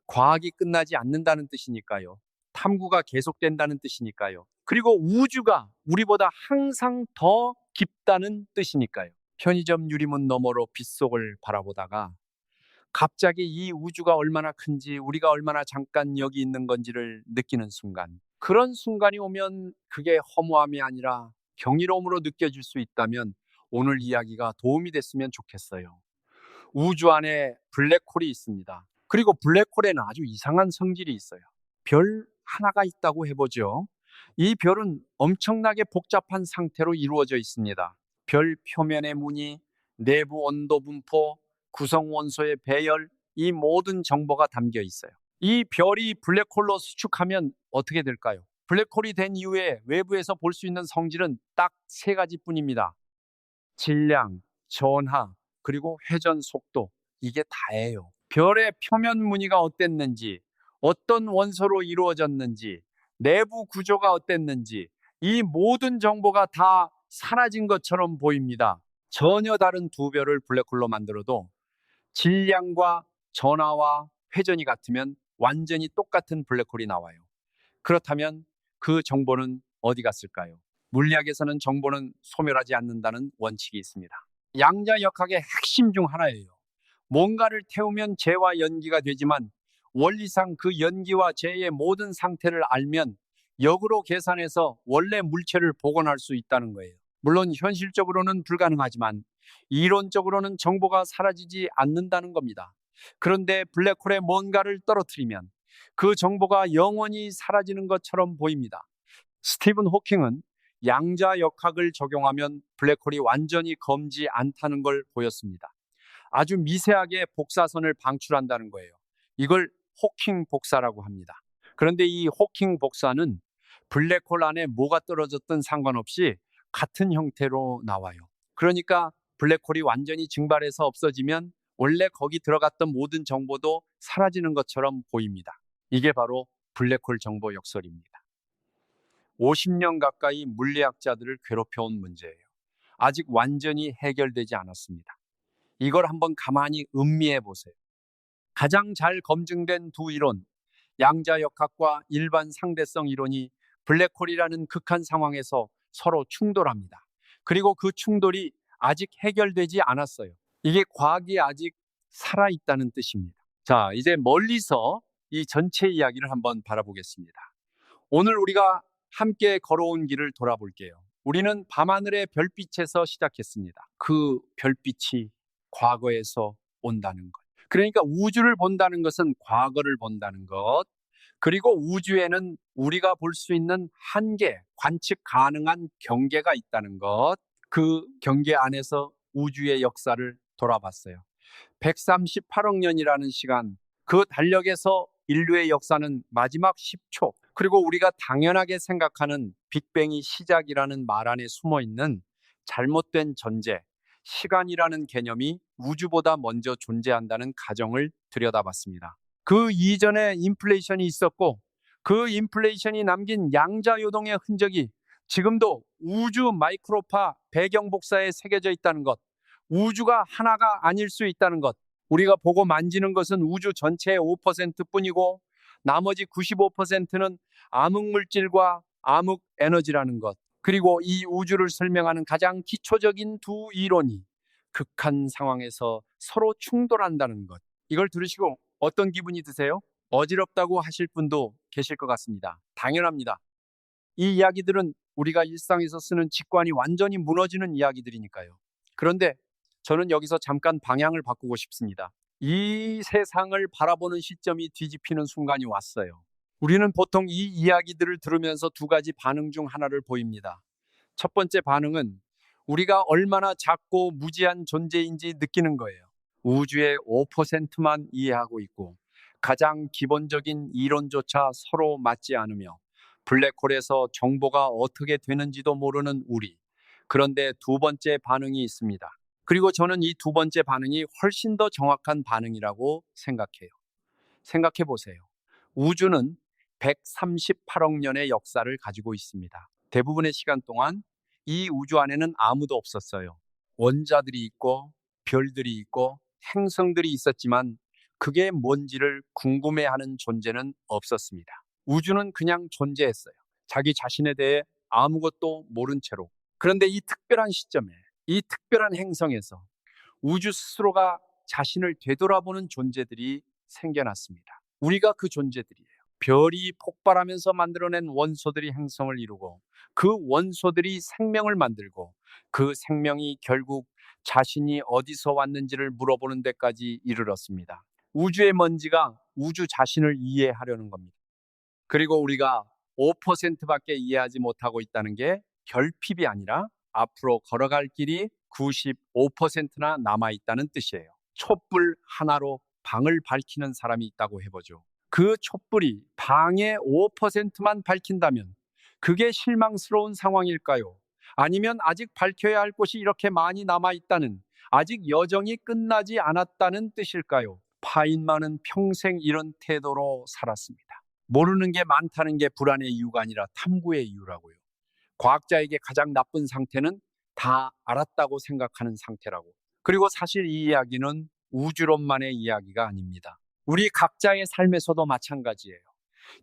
과학이 끝나지 않는다는 뜻이니까요. 탐구가 계속된다는 뜻이니까요. 그리고 우주가 우리보다 항상 더 깊다는 뜻이니까요. 편의점 유리문 너머로 빗속을 바라보다가 갑자기 이 우주가 얼마나 큰지, 우리가 얼마나 잠깐 여기 있는 건지를 느끼는 순간, 그런 순간이 오면 그게 허무함이 아니라 경이로움으로 느껴질 수 있다면 오늘 이야기가 도움이 됐으면 좋겠어요. 우주 안에 블랙홀이 있습니다. 그리고 블랙홀에는 아주 이상한 성질이 있어요. 별 하나가 있다고 해보죠. 이 별은 엄청나게 복잡한 상태로 이루어져 있습니다. 별 표면의 무늬, 내부 온도 분포, 구성 원소의 배열, 이 모든 정보가 담겨 있어요. 이 별이 블랙홀로 수축하면 어떻게 될까요? 블랙홀이 된 이후에 외부에서 볼 수 있는 성질은 딱 세 가지뿐입니다. 질량, 전하, 그리고 회전 속도. 이게 다예요. 별의 표면 무늬가 어땠는지, 어떤 원소로 이루어졌는지, 내부 구조가 어땠는지, 이 모든 정보가 다 사라진 것처럼 보입니다. 전혀 다른 두 별을 블랙홀로 만들어도 질량과 전하와 회전이 같으면 완전히 똑같은 블랙홀이 나와요. 그렇다면 그 정보는 어디 갔을까요? 물리학에서는 정보는 소멸하지 않는다는 원칙이 있습니다. 양자역학의 핵심 중 하나예요. 뭔가를 태우면 재와 연기가 되지만 원리상 그 연기와 재의 모든 상태를 알면 역으로 계산해서 원래 물체를 복원할 수 있다는 거예요. 물론 현실적으로는 불가능하지만 이론적으로는 정보가 사라지지 않는다는 겁니다. 그런데 블랙홀에 뭔가를 떨어뜨리면 그 정보가 영원히 사라지는 것처럼 보입니다. 스티븐 호킹은 양자역학을 적용하면 블랙홀이 완전히 검지 않다는 걸 보였습니다. 아주 미세하게 복사선을 방출한다는 거예요. 이걸 호킹 복사라고 합니다. 그런데 이 호킹 복사는 블랙홀 안에 뭐가 떨어졌든 상관없이 같은 형태로 나와요. 그러니까 블랙홀이 완전히 증발해서 없어지면 원래 거기 들어갔던 모든 정보도 사라지는 것처럼 보입니다. 이게 바로 블랙홀 정보 역설입니다. 50년 가까이 물리학자들을 괴롭혀온 문제예요. 아직 완전히 해결되지 않았습니다. 이걸 한번 가만히 음미해 보세요. 가장 잘 검증된 두 이론, 양자역학과 일반 상대성 이론이 블랙홀이라는 극한 상황에서 서로 충돌합니다. 그리고 그 충돌이 아직 해결되지 않았어요. 이게 과학이 아직 살아있다는 뜻입니다. 자, 이제 멀리서 이 전체 이야기를 한번 바라보겠습니다. 오늘 우리가 함께 걸어온 길을 돌아볼게요. 우리는 밤하늘의 별빛에서 시작했습니다. 그 별빛이 과거에서 온다는 것. 그러니까 우주를 본다는 것은 과거를 본다는 것. 그리고 우주에는 우리가 볼 수 있는 한계, 관측 가능한 경계가 있다는 것. 그 경계 안에서 우주의 역사를 돌아봤어요. 138억 년이라는 시간, 그 달력에서 인류의 역사는 마지막 10초, 그리고 우리가 당연하게 생각하는 빅뱅이 시작이라는 말 안에 숨어 있는 잘못된 전제, 시간이라는 개념이 우주보다 먼저 존재한다는 가정을 들여다봤습니다. 그 이전에 인플레이션이 있었고, 그 인플레이션이 남긴 양자요동의 흔적이 지금도 우주 마이크로파 배경 복사에 새겨져 있다는 것, 우주가 하나가 아닐 수 있다는 것, 우리가 보고 만지는 것은 우주 전체의 5%뿐이고 나머지 95%는 암흑물질과 암흑에너지라는 것, 그리고 이 우주를 설명하는 가장 기초적인 두 이론이 극한 상황에서 서로 충돌한다는 것. 이걸 들으시고 어떤 기분이 드세요? 어지럽다고 하실 분도 계실 것 같습니다. 당연합니다. 이 이야기들은 우리가 일상에서 쓰는 직관이 완전히 무너지는 이야기들이니까요. 그런데 저는 여기서 잠깐 방향을 바꾸고 싶습니다. 이 세상을 바라보는 시점이 뒤집히는 순간이 왔어요. 우리는 보통 이 이야기들을 들으면서 두 가지 반응 중 하나를 보입니다. 첫 번째 반응은 우리가 얼마나 작고 무지한 존재인지 느끼는 거예요. 우주의 5%만 이해하고 있고 가장 기본적인 이론조차 서로 맞지 않으며 블랙홀에서 정보가 어떻게 되는지도 모르는 우리. 그런데 두 번째 반응이 있습니다. 그리고 저는 이 두 번째 반응이 훨씬 더 정확한 반응이라고 생각해요. 생각해 보세요. 우주는 138억 년의 역사를 가지고 있습니다. 대부분의 시간 동안 이 우주 안에는 아무도 없었어요. 원자들이 있고 별들이 있고 행성들이 있었지만 그게 뭔지를 궁금해하는 존재는 없었습니다. 우주는 그냥 존재했어요. 자기 자신에 대해 아무것도 모른 채로. 그런데 이 특별한 시점에, 이 특별한 행성에서 우주 스스로가 자신을 되돌아보는 존재들이 생겨났습니다. 우리가 그 존재들이에요. 별이 폭발하면서 만들어낸 원소들이 행성을 이루고 그 원소들이 생명을 만들고 그 생명이 결국 자신이 어디서 왔는지를 물어보는 데까지 이르렀습니다. 우주의 먼지가 우주 자신을 이해하려는 겁니다. 그리고 우리가 5%밖에 이해하지 못하고 있다는 게 결핍이 아니라 앞으로 걸어갈 길이 95%나 남아있다는 뜻이에요. 촛불 하나로 방을 밝히는 사람이 있다고 해보죠. 그 촛불이 방의 5%만 밝힌다면 그게 실망스러운 상황일까요? 아니면 아직 밝혀야 할 곳이 이렇게 많이 남아있다는, 아직 여정이 끝나지 않았다는 뜻일까요? 파인만은 평생 이런 태도로 살았습니다. 모르는 게 많다는 게 불안의 이유가 아니라 탐구의 이유라고요. 과학자에게 가장 나쁜 상태는 다 알았다고 생각하는 상태라고. 그리고 사실 이 이야기는 우주론만의 이야기가 아닙니다. 우리 각자의 삶에서도 마찬가지예요.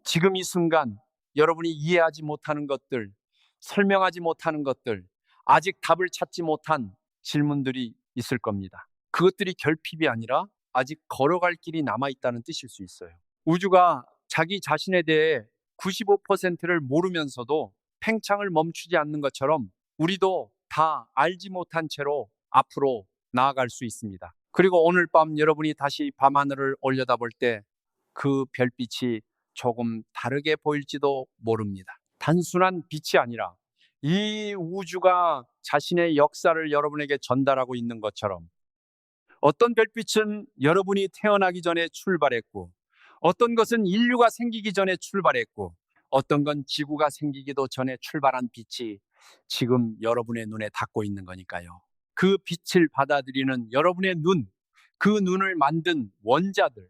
지금 이 순간 여러분이 이해하지 못하는 것들, 설명하지 못하는 것들, 아직 답을 찾지 못한 질문들이 있을 겁니다. 그것들이 결핍이 아니라 아직 걸어갈 길이 남아있다는 뜻일 수 있어요. 우주가 자기 자신에 대해 95%를 모르면서도 팽창을 멈추지 않는 것처럼 우리도 다 알지 못한 채로 앞으로 나아갈 수 있습니다. 그리고 오늘 밤 여러분이 다시 밤하늘을 올려다볼 때 그 별빛이 조금 다르게 보일지도 모릅니다. 단순한 빛이 아니라 이 우주가 자신의 역사를 여러분에게 전달하고 있는 것처럼, 어떤 별빛은 여러분이 태어나기 전에 출발했고, 어떤 것은 인류가 생기기 전에 출발했고, 어떤 건 지구가 생기기도 전에 출발한 빛이 지금 여러분의 눈에 닿고 있는 거니까요. 그 빛을 받아들이는 여러분의 눈, 그 눈을 만든 원자들,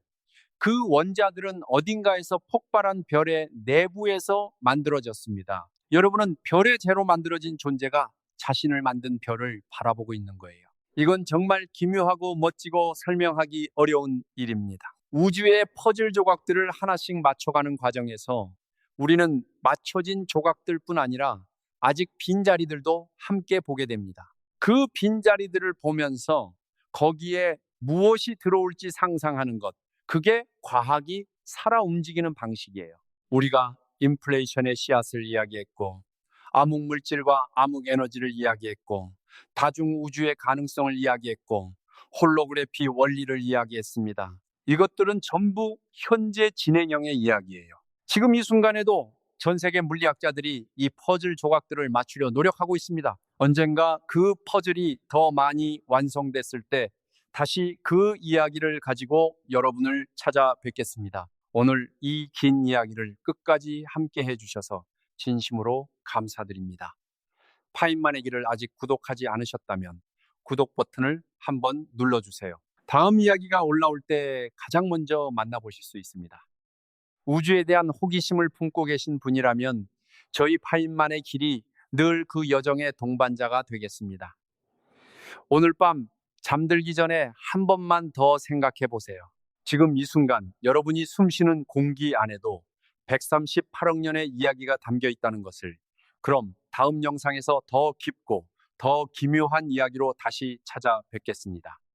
그 원자들은 어딘가에서 폭발한 별의 내부에서 만들어졌습니다. 여러분은 별의 재로 만들어진 존재가 자신을 만든 별을 바라보고 있는 거예요. 이건 정말 기묘하고 멋지고 설명하기 어려운 일입니다. 우주의 퍼즐 조각들을 하나씩 맞춰가는 과정에서 우리는 맞춰진 조각들뿐 아니라 아직 빈자리들도 함께 보게 됩니다. 그 빈자리들을 보면서 거기에 무엇이 들어올지 상상하는 것, 그게 과학이 살아 움직이는 방식이에요. 우리가 인플레이션의 씨앗을 이야기했고, 암흑물질과 암흑에너지를 이야기했고, 다중우주의 가능성을 이야기했고, 홀로그래피 원리를 이야기했습니다. 이것들은 전부 현재 진행형의 이야기예요. 지금 이 순간에도 전 세계 물리학자들이 이 퍼즐 조각들을 맞추려 노력하고 있습니다. 언젠가 그 퍼즐이 더 많이 완성됐을 때 다시 그 이야기를 가지고 여러분을 찾아뵙겠습니다. 오늘 이 긴 이야기를 끝까지 함께 해주셔서 진심으로 감사드립니다. 파인만의 길을 아직 구독하지 않으셨다면 구독 버튼을 한번 눌러주세요. 다음 이야기가 올라올 때 가장 먼저 만나보실 수 있습니다. 우주에 대한 호기심을 품고 계신 분이라면 저희 파인만의 길이 늘 그 여정의 동반자가 되겠습니다. 오늘 밤 잠들기 전에 한 번만 더 생각해 보세요. 지금 이 순간 여러분이 숨쉬는 공기 안에도 138억 년의 이야기가 담겨 있다는 것을, 그럼 다음 영상에서 더 깊고 더 기묘한 이야기로 다시 찾아뵙겠습니다.